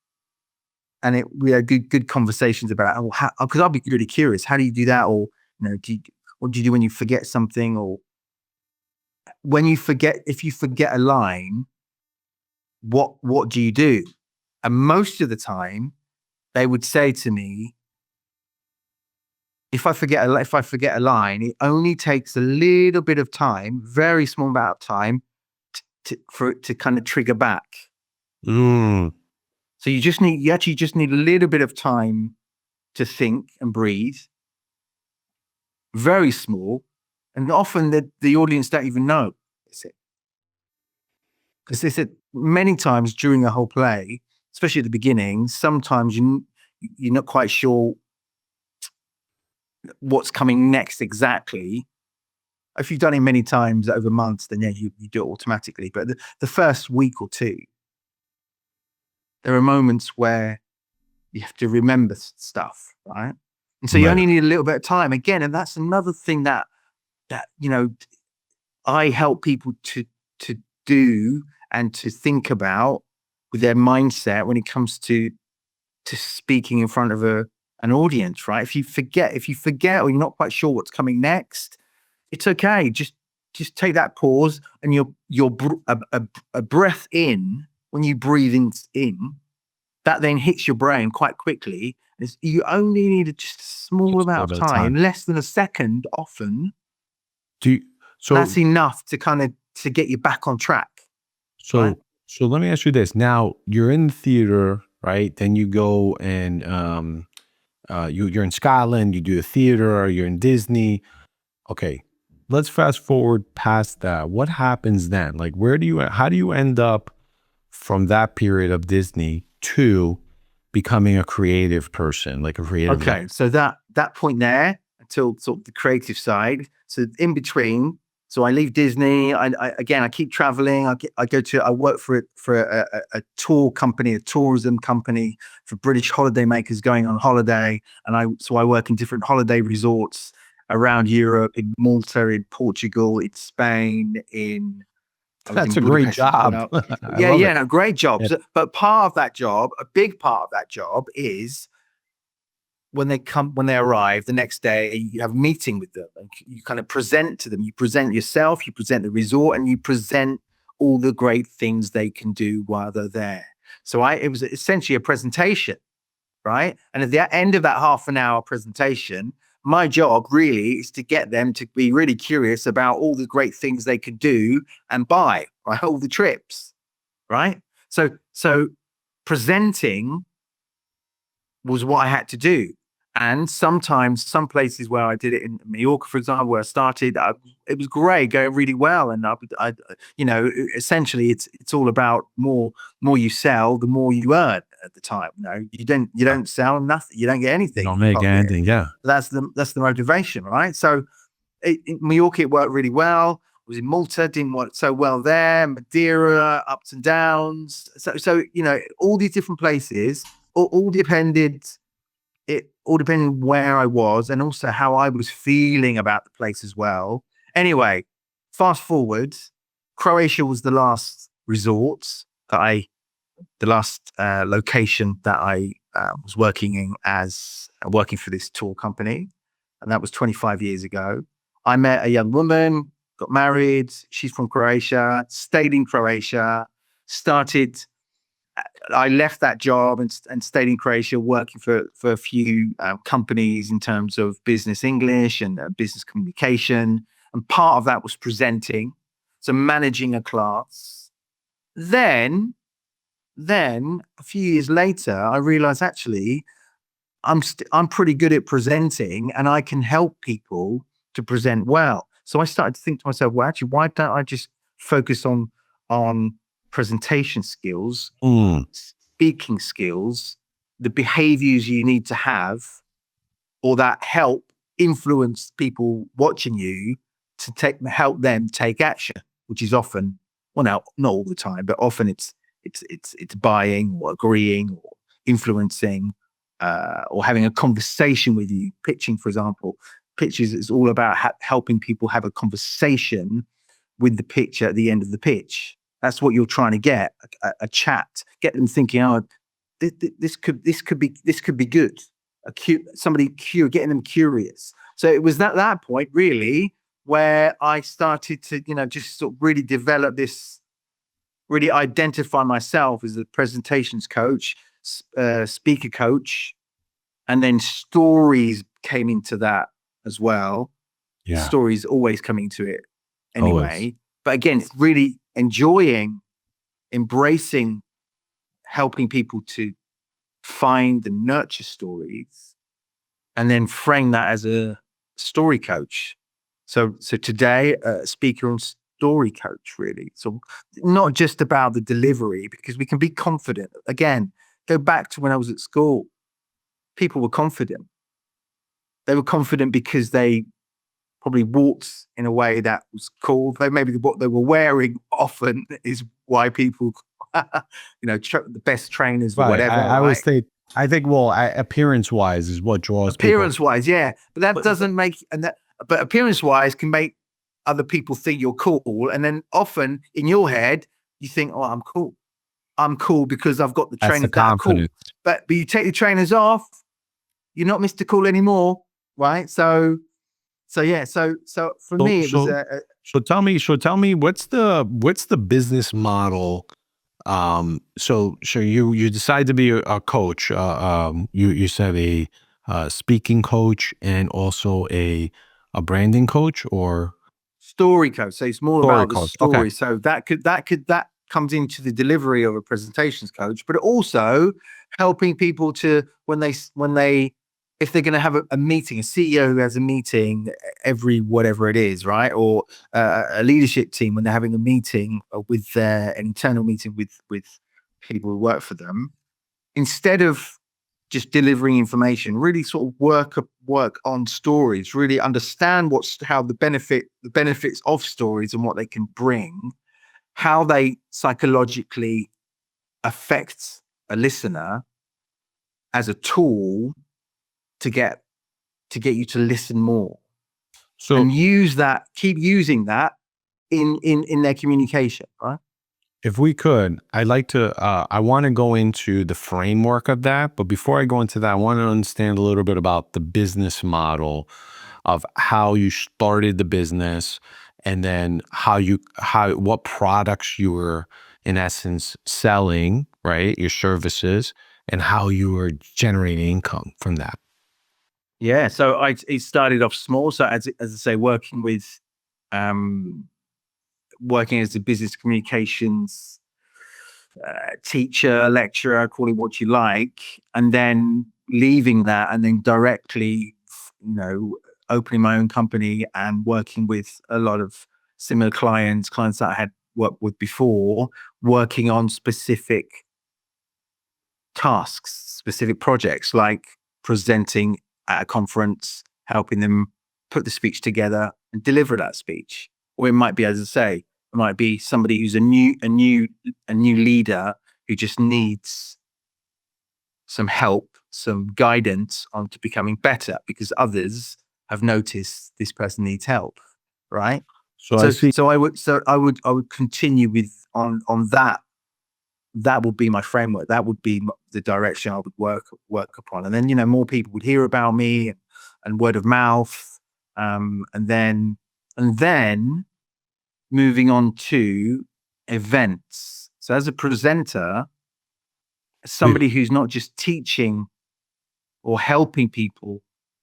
Speaker 1: and we had good conversations about, because I'd be really curious, how do you do that? Or, what do you do when you forget something? Or if you forget a line, what do you do? And most of the time they would say to me, if I forget a line, it only takes a little bit of time, very small amount of time, for it to kind of trigger back.
Speaker 2: Mm.
Speaker 1: So you actually just need a little bit of time to think and breathe. Very small, and often the audience don't even know it's it. Because they said many times during a whole play, especially at the beginning, sometimes you're not quite sure what's coming next exactly. If you've done it many times over months, then yeah, you do it automatically. But the first week or two, there are moments where you have to remember stuff, right? And so you
Speaker 2: Right.
Speaker 1: only need a little bit of time again. And that's another thing that I help people to do and to think about with their mindset when it comes to speaking in front of an audience, right? If you forget, or you're not quite sure what's coming next, it's okay. Just take that pause, and a breath in. When you breathe in, that then hits your brain quite quickly. You only need just a small
Speaker 2: Just a
Speaker 1: amount
Speaker 2: little
Speaker 1: of
Speaker 2: bit of
Speaker 1: time,
Speaker 2: time.
Speaker 1: less than a second often.
Speaker 2: Do you, so
Speaker 1: That's enough to kind of to get you back on track, right?
Speaker 2: so let me ask you this. Now you're in the theater, right? Then you go and you're in Scotland, you do the theater, or you're in Disney. Okay. Let's fast forward past that. What happens then? Like how do you end up from that period of Disney to becoming a creative person, like a creative
Speaker 1: Okay, so that point there until sort of the creative side. So in between, so I leave Disney. I keep traveling. I work for a tour company, a tourism company for British holidaymakers going on holiday, and I work in different holiday resorts around Europe, in Malta, in Portugal, in Spain, I was
Speaker 2: That's
Speaker 1: in
Speaker 2: a great
Speaker 1: Budapest as
Speaker 2: job.
Speaker 1: well.
Speaker 2: I
Speaker 1: Yeah,
Speaker 2: love
Speaker 1: yeah,
Speaker 2: it.
Speaker 1: no, great job.
Speaker 2: Yeah.
Speaker 1: But part of that job, a big part of that job is when they arrive the next day, you have a meeting with them and you kind of present to them. You present yourself, you present the resort, and you present all the great things they can do while they're there. So it was essentially a presentation, right? And at the end of that half an hour presentation, my job really is to get them to be really curious about all the great things they could do and buy, right? All the trips, right? So presenting was what I had to do. And sometimes, some places where I did it in Mallorca, for example, where I started, it was great, going really well. And essentially, it's all about more you sell, the more you earn at the time. You don't sell nothing, you don't get
Speaker 2: You
Speaker 1: anything
Speaker 2: don't
Speaker 1: in your
Speaker 2: make
Speaker 1: pocket.
Speaker 2: anything. Yeah.
Speaker 1: That's the motivation, right? So in Mallorca, it worked really well. I was in Malta, didn't work so well there. Madeira, ups and downs. So all these different places, all depended. It all depended where I was and also how I was feeling about the place as well. Anyway, fast forward, Croatia was the last resort the last location that I was working in as working for this tour company, and that was 25 years ago. I met a young woman, got married. She's from Croatia, stayed in Croatia, started. I left that job and stayed in Croatia, working for a few companies in terms of business English and business communication. And part of that was presenting, so managing a class. Then a few years later, I realized actually I'm pretty good at presenting, and I can help people to present well. So I started to think to myself, well, actually, why don't I just focus on presentation skills,
Speaker 2: Mm.
Speaker 1: speaking skills, the behaviors you need to have, or that help influence people watching you to help them take action, which is often, well, now not all the time, but often it's buying or agreeing or influencing, or having a conversation with you. Pitching, for example, pitches is all about helping people have a conversation with the pitcher at the end of the pitch. That's what you're trying to get, a chat, get them thinking, oh, this could be good. Getting them curious. So it was at that point really where I started to, just sort of really develop this, really identify myself as a presentations coach, speaker coach, and then stories came into that as well.
Speaker 2: Yeah.
Speaker 1: Stories always coming to it
Speaker 2: Always.
Speaker 1: anyway. But again, it's really embracing, helping people to find and nurture stories, and then frame that as a story coach. So today, speaker and story coach, really. So not just about the delivery, because we can be confident. Again, go back to when I was at school. People were confident. They were confident because they probably walked in a way that was cool. Maybe what they were wearing often is why people, the best trainers or
Speaker 2: Right.
Speaker 1: whatever,
Speaker 2: I always
Speaker 1: right?
Speaker 2: think, well, appearance wise is what draws people.
Speaker 1: Appearance wise, yeah. But that doesn't make, but appearance wise can make other people think you're cool. And then often in your head, you think, oh, I'm cool. I'm cool because I've got the
Speaker 2: That's
Speaker 1: trainers
Speaker 2: the
Speaker 1: that are cool.
Speaker 2: confidence.
Speaker 1: But you take the trainers off, you're not Mr. Cool anymore, right? So yeah. So for me, it was
Speaker 2: So tell me, what's the business model So you decide to be a coach. You said a speaking coach and also a branding coach or
Speaker 1: Story coach. So it's more
Speaker 2: story
Speaker 1: about the
Speaker 2: coach. Okay.
Speaker 1: story. So that comes into the delivery of a presentations coach, but also helping people to when they if they're going to have a meeting, a CEO who has a meeting every whatever it is, right? Or a leadership team when they're having a meeting with an internal meeting with people who work for them, instead of just delivering information, really sort of work on stories, really understand how the benefits of stories and what they can bring, how they psychologically affect a listener as a tool to get you to listen more,
Speaker 2: So
Speaker 1: and keep using that in their communication, right?
Speaker 2: if we could, I want to go into the framework of that. But before I go into that, I want to understand a little bit about the business model of how you started the business and then what products you were in essence selling, right? Your services and how you were generating income from that.
Speaker 1: Yeah. So it started off small. So as I say, um, working as a business communications teacher, lecturer, call it what you like, and then leaving that and then directly, opening my own company and working with a lot of similar clients that I had worked with before, working on specific tasks, specific projects like presenting at a conference, helping them put the speech together and deliver that speech. Or it might be, as I say, it might be somebody who's a new leader who just needs some help, some guidance onto becoming better because others have noticed this person needs help, right?
Speaker 2: So I
Speaker 1: So
Speaker 2: see.
Speaker 1: I would continue with on that. That would be my framework. That would be the direction I would work upon. And then, more people would hear about me and word of mouth. And then moving on to events. So as a presenter, somebody who's not just teaching or helping people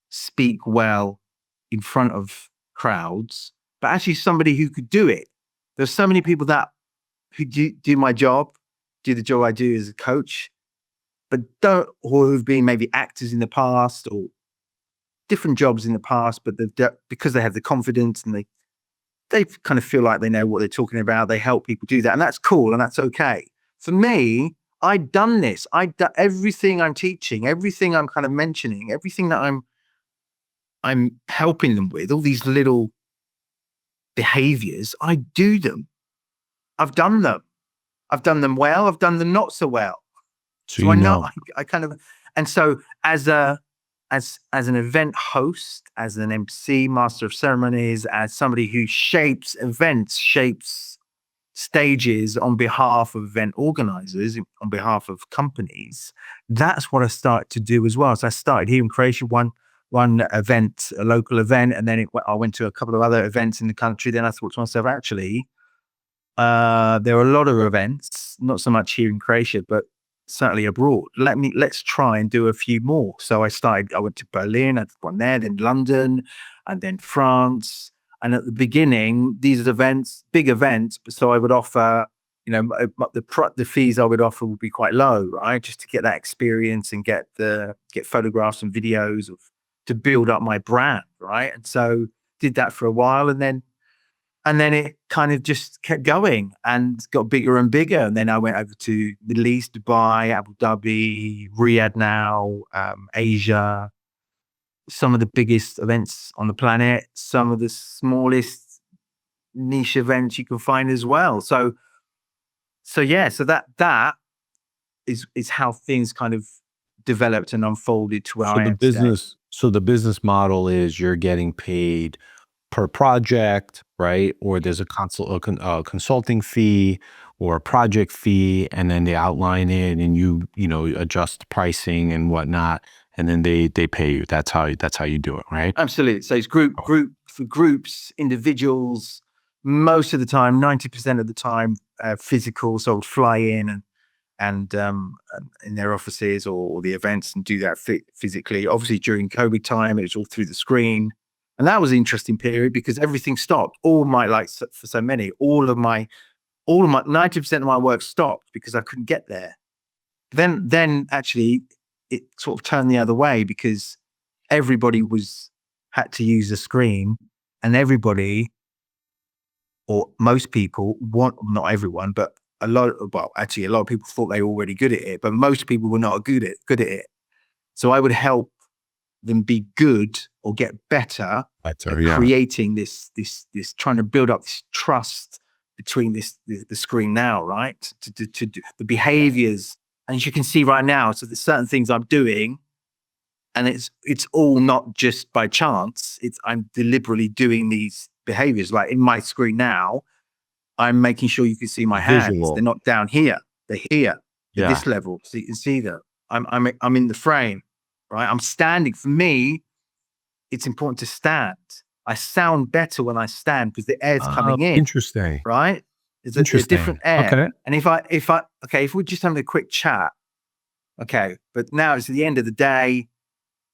Speaker 1: speak well in front of crowds, but actually somebody who could do it. There's so many people who do my job, do the job I do as a coach, but or who've been maybe actors in the past or different jobs in the past, but because they have the confidence and they kind of feel like they know what they're talking about. They help people do that, and that's cool and that's okay. For me, I'd done this. Everything I'm teaching, everything I'm kind of mentioning, everything that I'm helping them with, all these little behaviors, I do them. I've done them. I've done them well. I've done them not so well.
Speaker 2: So
Speaker 1: So
Speaker 2: you
Speaker 1: I know
Speaker 2: know.
Speaker 1: I kind of, and so as an event host, as an MC, master of ceremonies, as somebody who shapes events, shapes stages on behalf of event organizers, on behalf of companies, that's what I started to do as well. So I started here in Croatia, one event, a local event, and then I went to a couple of other events in the country. Then I thought to myself, actually, there are a lot of events, not so much here in Croatia, but certainly abroad. Let's try and do a few more. So I went to Berlin, I did one there, then London, and then France. And at the beginning, these events, big events, so I would offer, the fees I would offer would be quite low, right? Just to get that experience and get photographs and videos to build up my brand, right? And so did that for a while, and then it kind of just kept going and got bigger and bigger. And then I went over to Middle East, Dubai, Abu Dhabi, Riyadh now, Asia, some of the biggest events on the planet, some of the smallest niche events you can find as well. So yeah, so that is how things kind of developed and unfolded to where
Speaker 2: So
Speaker 1: I am today.
Speaker 2: the business model is you're getting paid per project, right? Or there's a consulting fee or a project fee, and then they outline it, and you adjust pricing and whatnot, and then they pay you. That's how you do it, right?
Speaker 1: Absolutely. So it's
Speaker 2: Oh,
Speaker 1: group for groups, individuals. Most of the time, 90% of the time, physical, so I would fly in and in their offices or the events and do that physically. Obviously, during COVID time, it was all through the screen, and that was an interesting period because everything stopped. All my for so many, all of my 90% of my work stopped because I couldn't get there. Then actually, it sort of turned the other way because everybody had to use the screen, and everybody, or most people, not everyone, but a lot of people thought they were already good at it, but most people were not good at it. So I would help them be good or get better at creating this trying to build up this trust between the screen now, right? To do the behaviors. And as you can see right now, so there's certain things I'm doing, and it's all not just by chance. I'm deliberately doing these behaviors. Like in my screen now, I'm making sure you can see my hands. They're not down here. They're here at this level. So you can see that I'm in the frame, right? I'm standing. For me, it's important to stand. I sound better when I stand because the air's coming in.
Speaker 2: Interesting.
Speaker 1: Right? It's a different air.
Speaker 2: Okay.
Speaker 1: And if we're just having a quick chat, okay, but now it's the end of the day.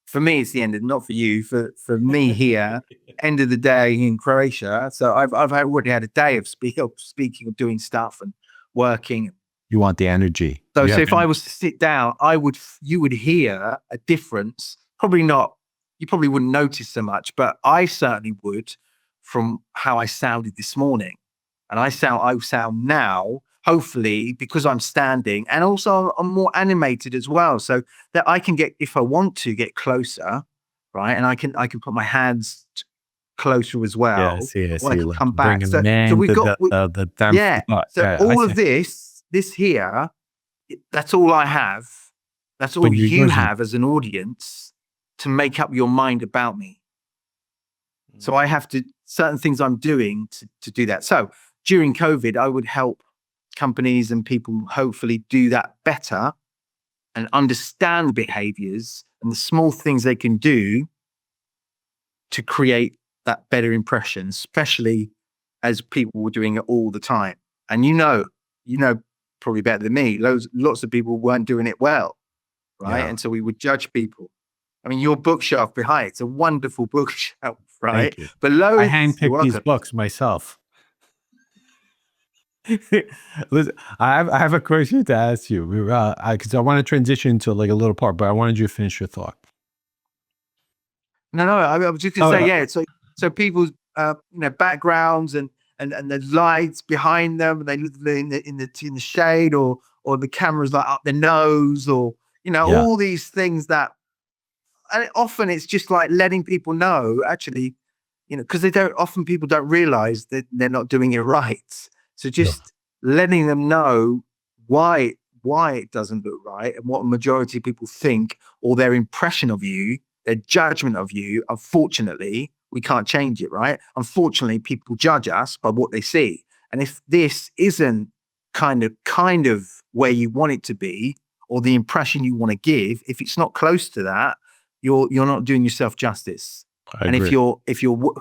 Speaker 1: For me, it's the end of, not for you, for me here, end of the day in Croatia. So I've already had a day of speaking, of doing stuff and working.
Speaker 2: You want the energy.
Speaker 1: So if I was to sit down, you would hear a difference. Probably not, you probably wouldn't notice so much, but I certainly would from how I sounded this morning. And I sound now, hopefully, because I'm standing, and also I'm more animated as well, so that I can get, if I want to, get closer, right? And I can put my hands closer as well.
Speaker 2: Yeah, I see.
Speaker 1: I can come back. So we've got So all of this here, that's all I have. That's all you have as an audience to make up your mind about me. So I have to, certain things I'm doing to do that. So during COVID, I would help companies and people hopefully do that better and understand the behaviors and the small things they can do to create that better impression, especially as people were doing it all the time. And you know probably better than me, lots of people weren't doing it well, right? Yeah. And so we would judge people. I mean, your bookshelf behind, it's a wonderful bookshelf, right? Below,
Speaker 2: I handpicked these books myself. Listen, I have a question to ask you because I want to transition to like a little part, but I wanted you to finish your thought.
Speaker 1: No, I was just going to say, so people's backgrounds and the lights behind them, and they live in the shade, or the cameras like up their nose, or all these things that, and often it's just like letting people know, actually, because people don't realize that they're not doing it right. So just letting them know why it doesn't look right, and what a majority of people think, or their impression of you, their judgment of you. Unfortunately, we can't change it, right? Unfortunately, people judge us by what they see. And if this isn't kind of where you want it to be, or the impression you want to give, if it's not close to that, you're not doing yourself justice. And if you're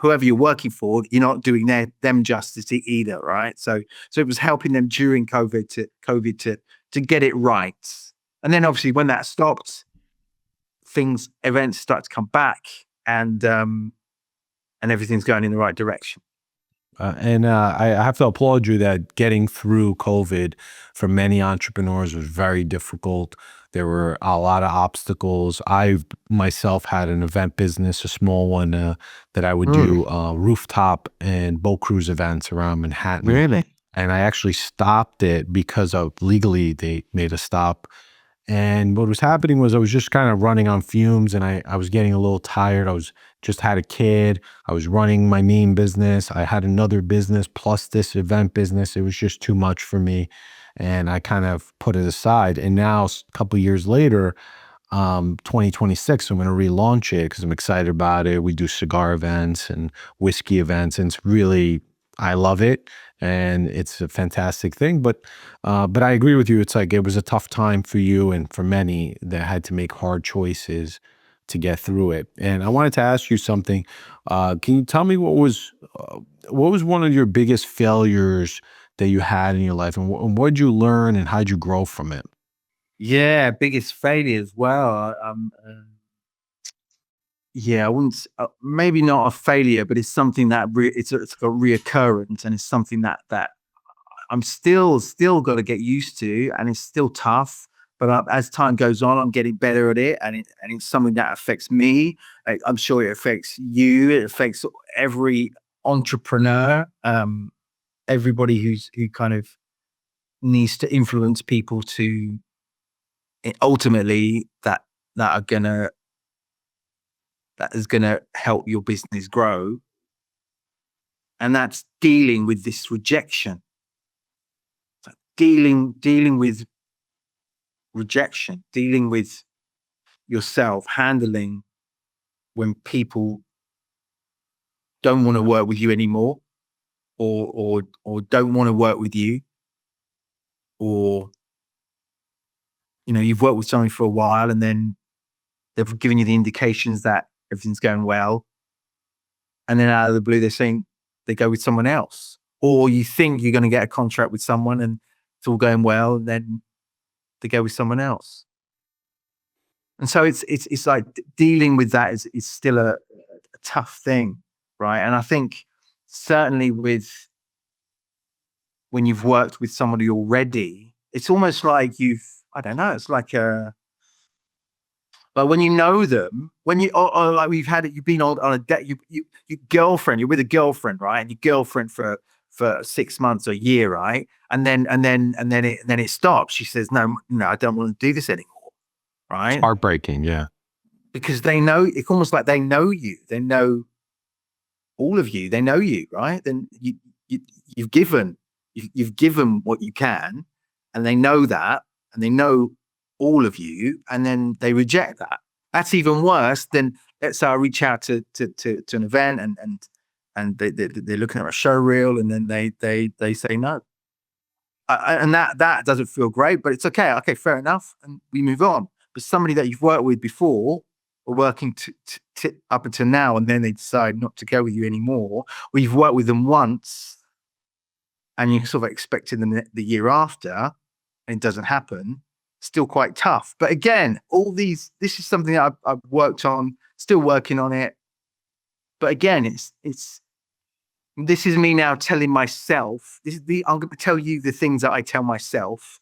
Speaker 1: whoever you're working for, you're not doing them justice either, right? So it was helping them during COVID to get it right. And then obviously when that stopped, events start to come back, and everything's going in the right direction.
Speaker 2: I have to applaud you that getting through COVID for many entrepreneurs was very difficult. There were a lot of obstacles. I myself had an event business, a small one, that I would do rooftop and boat cruise events around Manhattan.
Speaker 1: Really?
Speaker 2: And I actually stopped it because of legally they made a stop. And what was happening was I was just kind of running on fumes, and I was getting a little tired. Just had a kid. I was running my main business. I had another business plus this event business. It was just too much for me. And I kind of put it aside. And now a couple of years later, 2026, I'm going to relaunch it because I'm excited about it. We do cigar events and whiskey events, and it's really, I love it. And it's a fantastic thing. But I agree with you. It's like it was a tough time for you and for many that had to make hard choices to get through it. And I wanted to ask you something. Can you tell me what was one of your biggest failures that you had in your life, and what did you learn, and how did you grow from it?
Speaker 1: Yeah, biggest failure as well. Yeah, I wouldn't. Maybe not a failure, but it's something that it's a reoccurrence, and it's something that I'm still got to get used to, and it's still tough. But as time goes on, I'm getting better at it, and it's something that affects me. I'm sure it affects you. It affects every entrepreneur, everybody who kind of needs to influence people to ultimately that are gonna that is gonna help your business grow, and that's dealing with this rejection, dealing with rejection, dealing with yourself, handling when people don't want to work with you anymore, or don't want to work with you, or you've worked with somebody for a while and then they've given you the indications that everything's going well, and then out of the blue they're saying they go with someone else, or you think you're going to get a contract with someone and it's all going well, and then they go with someone else. And so it's like dealing with that is still a tough thing, right? And I think certainly with when you've worked with somebody already, it's almost like I don't know, it's like but when you know them, when you or like you've been on a date, you girlfriend, you're with a girlfriend, right? And your girlfriend for 6 months or a year, right? And then it stops. She says, no, I don't want to do this anymore,
Speaker 2: It's
Speaker 1: right?
Speaker 2: heartbreaking. Yeah.
Speaker 1: Because they know, it's almost like they know you. They know all of you. They know you, right? Then you you've given you've given what you can, and they know that, and they know all of you, and then they reject that. That's even worse than, let's say I reach out to an event, and they're looking at a show reel, and then they say no. And that doesn't feel great, but it's okay. Okay, fair enough, and we move on. But somebody that you've worked with before, or working up until now, and then they decide not to go with you anymore, or you've worked with them once, and you're sort of expecting them the year after, and it doesn't happen. Still quite tough. But again, this is something that I've worked on, still working on it. But again, this is me now telling myself. I'm going to tell you the things that I tell myself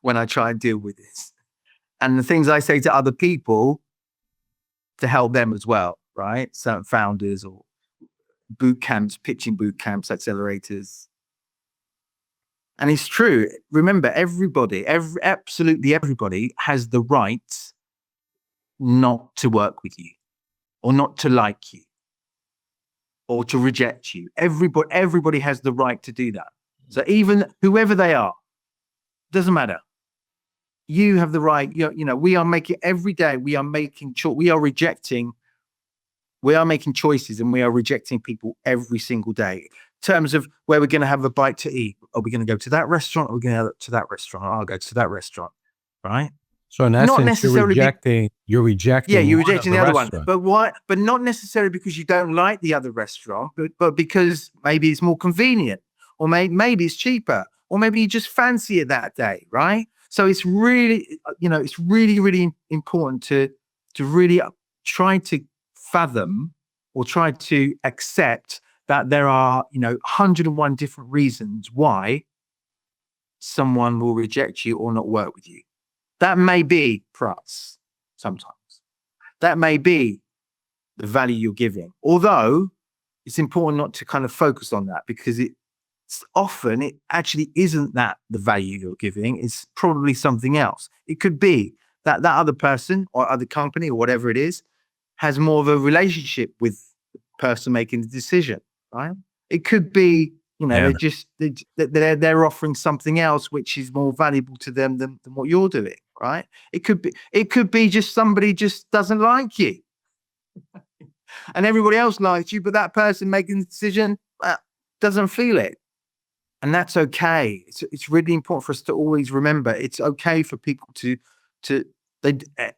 Speaker 1: when I try and deal with this, and the things I say to other people to help them as well, right? Certain founders or boot camps, pitching boot camps, accelerators. And it's true. Remember, absolutely everybody has the right not to work with you, or not to like you, or to reject you. Everybody has the right to do that. So even whoever they are, doesn't matter. You have the right. We are making every day. We are making we are making choices, and we are rejecting people every single day. In terms of where we're going to have a bite to eat. Are we going to go to that restaurant? Or are we going to go to that restaurant? I'll go to that restaurant, right?
Speaker 2: So in
Speaker 1: Not
Speaker 2: essence,
Speaker 1: necessarily.
Speaker 2: you're rejecting.
Speaker 1: You're
Speaker 2: one of
Speaker 1: rejecting the other one.
Speaker 2: restaurant.
Speaker 1: But why? But not necessarily because you don't like the other restaurant, but because maybe it's more convenient, or maybe it's cheaper, or maybe you just fancy it that day, right? So it's really, it's really, really important to really try to fathom, or try to accept that there are, 101 different reasons why someone will reject you or not work with you. That may be price sometimes. That may be the value you're giving. Although it's important not to kind of focus on that, because it actually isn't that the value you're giving. It's probably something else. It could be that other person or other company or whatever it is has more of a relationship with the person making the decision, right? It could be,
Speaker 2: Yeah.
Speaker 1: they're offering something else which is more valuable to them than what you're doing, right? It could be just somebody just doesn't like you, and everybody else likes you, but that person making the decision doesn't feel it, and that's okay. It's really important for us to always remember it's okay for people to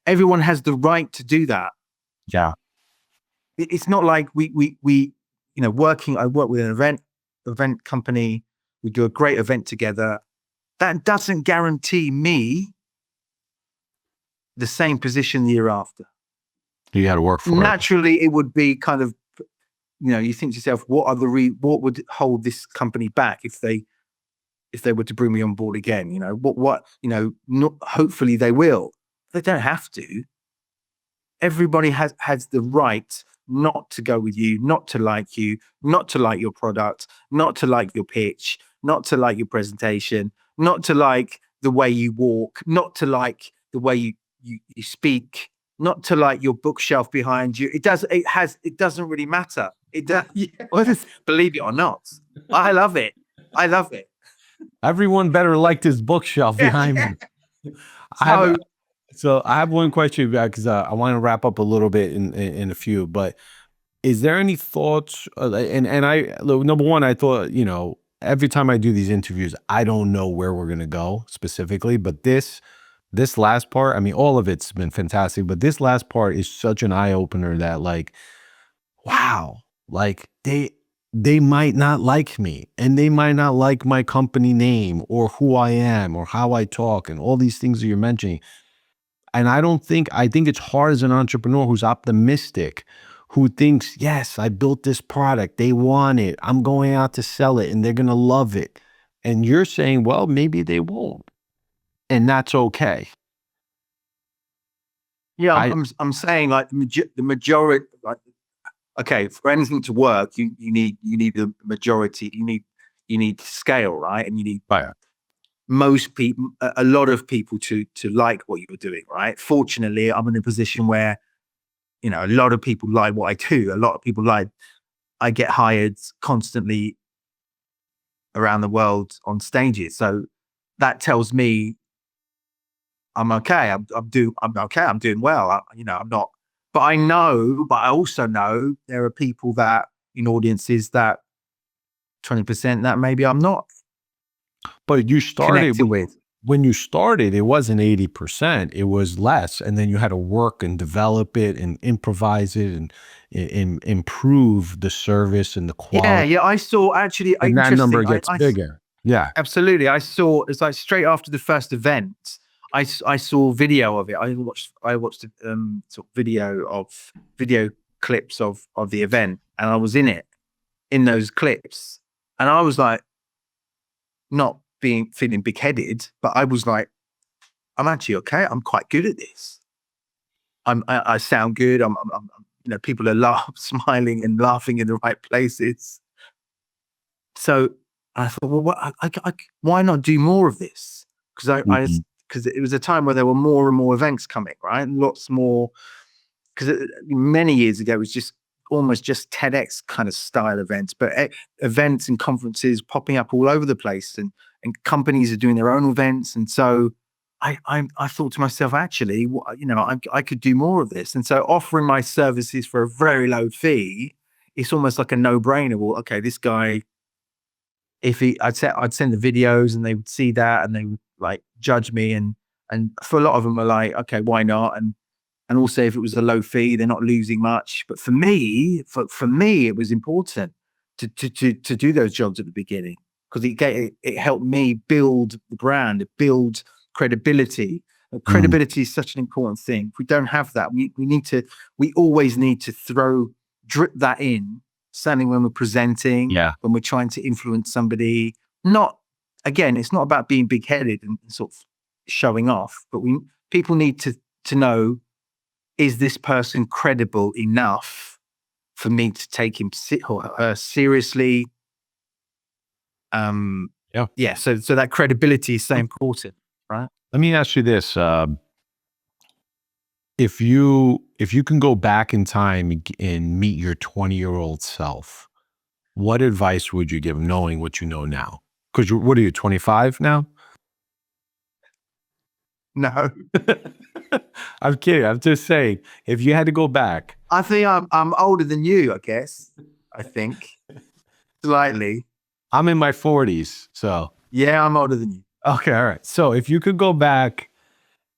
Speaker 1: everyone has the right to do that.
Speaker 2: Yeah.
Speaker 1: It's not like we I work with an event company, We do a great event together. That doesn't guarantee me the same position the year after.
Speaker 2: You got to work for it.
Speaker 1: Naturally, it would be kind of, you think to yourself, what would hold this company back if they were to bring me on board again? Hopefully they will. They don't have to. Everybody has the right not to go with you, not to like you, not to like your product, not to like your pitch, not to like your presentation, not to like the way you walk, not to like the way you speak, not to like your bookshelf behind you. It doesn't really matter. Believe it or not. I love it.
Speaker 2: Everyone better like this bookshelf behind me. So I have one question because I want to wrap up a little bit in a few, but is there any thoughts? Number one, I thought, every time I do these interviews, I don't know where we're going to go specifically, but this last part, I mean, all of it's been fantastic, but this last part is such an eye opener that like, wow, like they might not like me and they might not like my company name or who I am or how I talk and all these things that you're mentioning. And I think it's hard as an entrepreneur who's optimistic, who thinks, yes, I built this product. They want it. I'm going out to sell it and they're going to love it. And you're saying, well, maybe they won't. And that's okay.
Speaker 1: Yeah, I'm saying like the majority, like, okay, for anything to work, you need the majority, you need scale, right? And you need most people, a lot of people to like what you're doing, right? Fortunately, I'm in a position where, a lot of people like what I do. A lot of people I get hired constantly around the world on stages. So that tells me I'm okay. I'm okay. I'm doing well. I'm not, but I also know there are people that in audiences that 20% that maybe I'm not.
Speaker 2: But you started
Speaker 1: with.
Speaker 2: When you started, it wasn't 80%, it was less. And then you had to work and develop it and improvise it and improve the service and the quality.
Speaker 1: Yeah. I saw actually,
Speaker 2: and that number gets bigger. Yeah,
Speaker 1: absolutely. I saw, it's like straight after the first event, I saw video of it. I watched sort of video clips of the event, and I was in those clips, and I was like, not feeling big-headed, but I was like, I'm actually okay. I'm quite good at this. I sound good. I'm people are smiling and laughing in the right places. So I thought, well, why not do more of this? Because it was a time where there were more and more events coming, right? Lots more. Because many years ago, it was just almost just TEDx kind of style events, but events and conferences popping up all over the place, and companies are doing their own events. And so I thought to myself, actually, I could do more of this. And so offering my services for a very low fee, it's almost like a no-brainer. Well, okay, this guy, I'd send the videos and they would see that and they would like judge me. And for a lot of them are like, okay, why not? And also if it was a low fee, they're not losing much. But for me, it was important to do those jobs at the beginning, because it helped me build the brand, build credibility. Credibility is such an important thing. If we don't have that, we always need to drip that in, certainly when we're presenting, when we're trying to influence somebody. It's not about being big-headed and sort of showing off, but people need to know, is this person credible enough for me to take him or her seriously? So that credibility is so important, right?
Speaker 2: Let me ask you this: if you can go back in time and meet your 20-year-old self, what advice would you give, knowing what you know now? Because what are you, 25 now?
Speaker 1: No.
Speaker 2: I'm kidding. I'm just saying, if you had to go back.
Speaker 1: I think I'm older than you, I guess. I think. Slightly.
Speaker 2: I'm in my 40s, so.
Speaker 1: Yeah, I'm older than you.
Speaker 2: Okay, all right. So if you could go back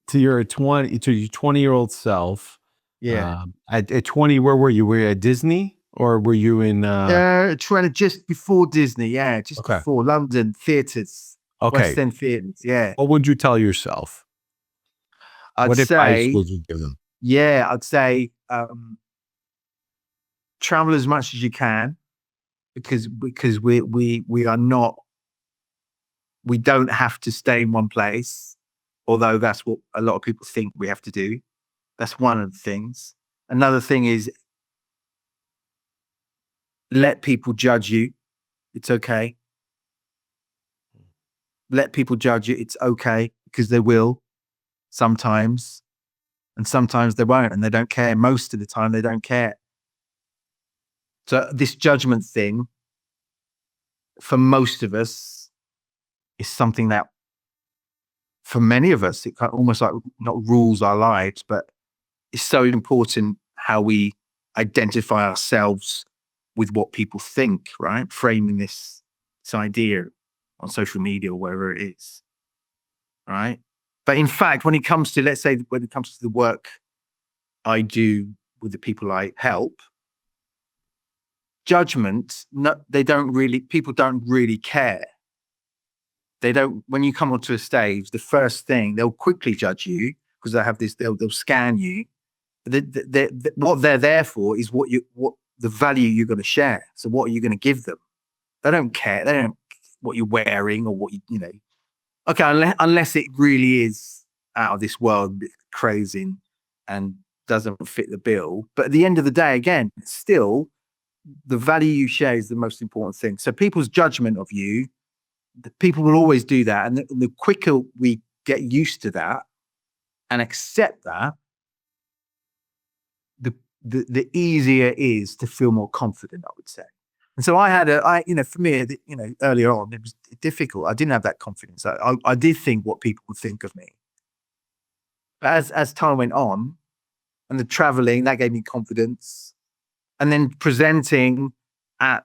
Speaker 2: to your 20-year-old self.
Speaker 1: Yeah.
Speaker 2: At 20, where were you? Were you at Disney? or were you in?
Speaker 1: Trying to just before Disney, just
Speaker 2: Okay.
Speaker 1: before London theatres, West
Speaker 2: Okay.
Speaker 1: End theatres,
Speaker 2: What would you tell yourself? What advice would you give them?
Speaker 1: I'd say travel as much as you can, because we are not, we don't have to stay in one place, although that's what a lot of people think we have to do. That's one of the things. Another thing is, let people judge you. It's okay. Let people judge you. It's okay, because they will sometimes, and sometimes they won't, and they don't care. Most of the time, they don't care. So this judgment thing, for most of us, is something that, for many of us, it kind of almost like not rules our lives, but it's so important how we identify ourselves with what people think, right? Framing this idea on social media or wherever it is, right? But in fact, when it comes to, let's say, when it comes to the work I do with the people I help, judgment, no, people don't really care. They don't, when you come onto a stage, the first thing, they'll quickly judge you because they'll scan you. What they're there for is what the value you're going to share. So what are you going to give them? They don't care. They don't what you're wearing or what you know. Okay, unless it really is out of this world, crazy and doesn't fit the bill. But at the end of the day, again, still, the value you share is the most important thing. So people's judgment of you, the people will always do that. And the quicker we get used to that and accept that, the easier it is to feel more confident, I would say. And so for me, earlier on, it was difficult. I didn't have that confidence. I did think what people would think of me. But as time went on, and the traveling, that gave me confidence. And then presenting at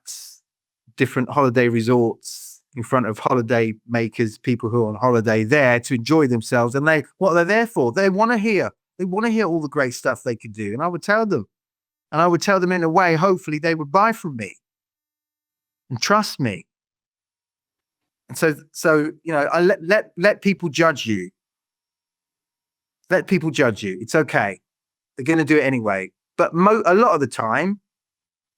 Speaker 1: different holiday resorts in front of holiday makers, people who are on holiday there to enjoy themselves. And what they're there for, they want to hear all the great stuff they can do. And I would tell them. And I would tell them in a way, hopefully they would buy from me and trust me. And so I let people judge you. Let people judge you. It's okay. They're going to do it anyway. But a lot of the time,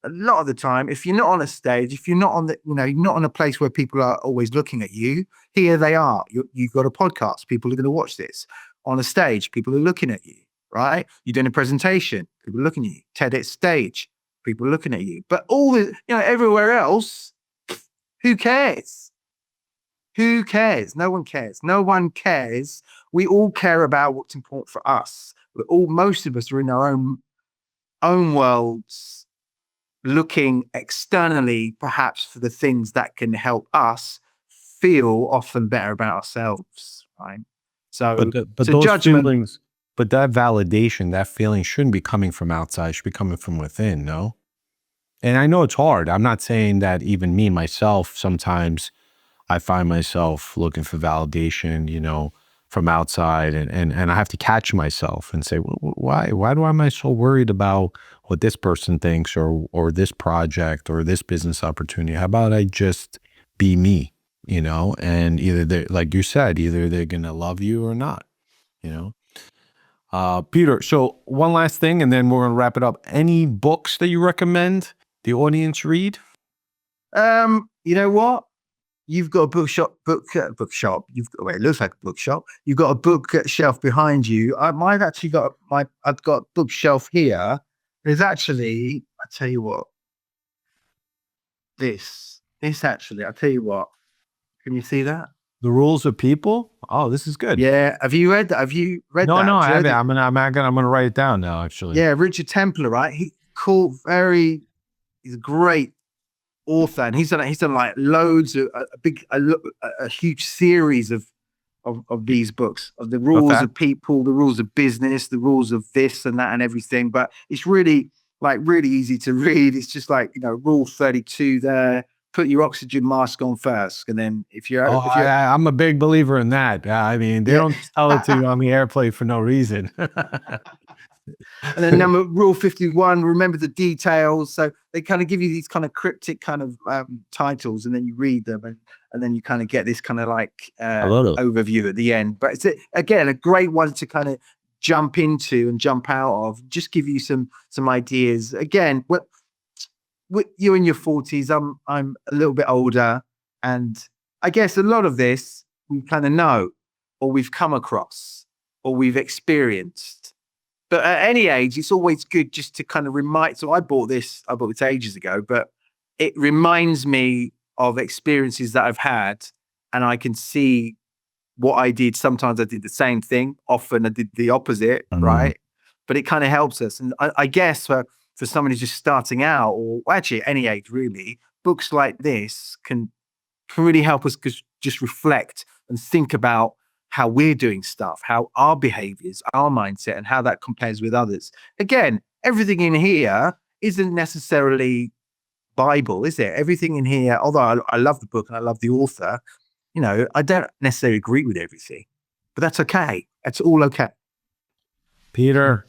Speaker 1: if you're not on a stage, if you're not on you're not in a place where people are always looking at you, here they are. You've got a podcast. People are going to watch this. On a stage, people are looking at you, right? You're doing a presentation. People are looking at you. TEDx stage. People are looking at you. But everywhere else, who cares? Who cares? No one cares. No one cares. We all care about what's important for us. Most of us are in our own worlds, looking externally, perhaps for the things that can help us feel often better about ourselves, right? So,
Speaker 2: but those
Speaker 1: judgment,
Speaker 2: feelings, but that validation, that feeling shouldn't be coming from outside. It should be coming from within, no? And I know it's hard. I'm not saying that even me, myself, sometimes I find myself looking for validation, from outside, and I have to catch myself and say, why am I so worried about what this person thinks or this project or this business opportunity? How about I just be me, and either they're, like you said, either they're going to love you or not, Peter, so one last thing, and then we're going to wrap it up. Any books that you recommend the audience read?
Speaker 1: You know what? You've got a bookshop. It looks like a bookshop. You've got a bookshelf behind you. I've got a bookshelf here. There's actually, I tell you what, this actually, I'll tell you what. Can you see that?
Speaker 2: The Rules of People. Oh, this is good.
Speaker 1: Yeah. Have you read that?
Speaker 2: No, I haven't. I'm gonna write it down now. Actually.
Speaker 1: Yeah, Richard Templer, right? He's a great author, and he's done like loads of a huge series of these books of the rules of people, the rules of business, the rules of this and that and everything. But it's really easy to read. It's just like, rule 32 there. Put your oxygen mask on first, and then
Speaker 2: I'm a big believer in that. I mean, they don't tell it to you on the airplane for no reason.
Speaker 1: And then rule 51, remember the details. So they kind of give you these kind of cryptic kind of titles, and then you read them, and then you kind of get this kind of like overview at the end. But it's again a great one to kind of jump into and jump out of. Just give you some ideas. Again, you're in your 40s. I'm a little bit older, and I guess a lot of this we kind of know, or we've come across, or we've experienced. But at any age, it's always good just to kind of remind. So I bought this ages ago, but it reminds me of experiences that I've had, and I can see what I did. Sometimes I did the same thing. Often I did the opposite, right? But it kind of helps us. And I guess for someone who's just starting out, or actually at any age really, books like this can really help us just reflect and think about how we're doing stuff, how our behaviors, our mindset, and how that compares with others. Again, everything in here isn't necessarily Bible, is it? Everything in here, although I love the book and I love the author, I don't necessarily agree with everything, but that's okay. That's all okay.
Speaker 2: Peter,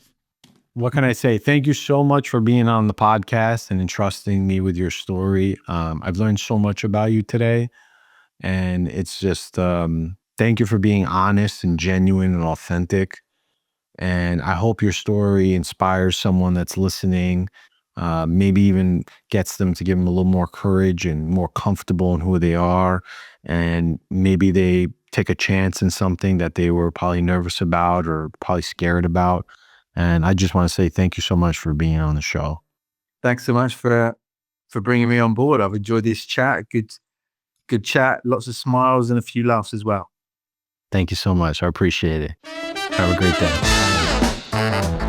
Speaker 2: what can I say? Thank you so much for being on the podcast and entrusting me with your story. I've learned so much about you today, and it's just, thank you for being honest and genuine and authentic. And I hope your story inspires someone that's listening, maybe even gets them to give them a little more courage and more comfortable in who they are. And maybe they take a chance in something that they were probably nervous about or probably scared about. And I just want to say thank you so much for being on the show.
Speaker 1: Thanks so much for bringing me on board. I've enjoyed this chat. Good chat, lots of smiles and a few laughs as well.
Speaker 2: Thank you so much. I appreciate it. Have a great day.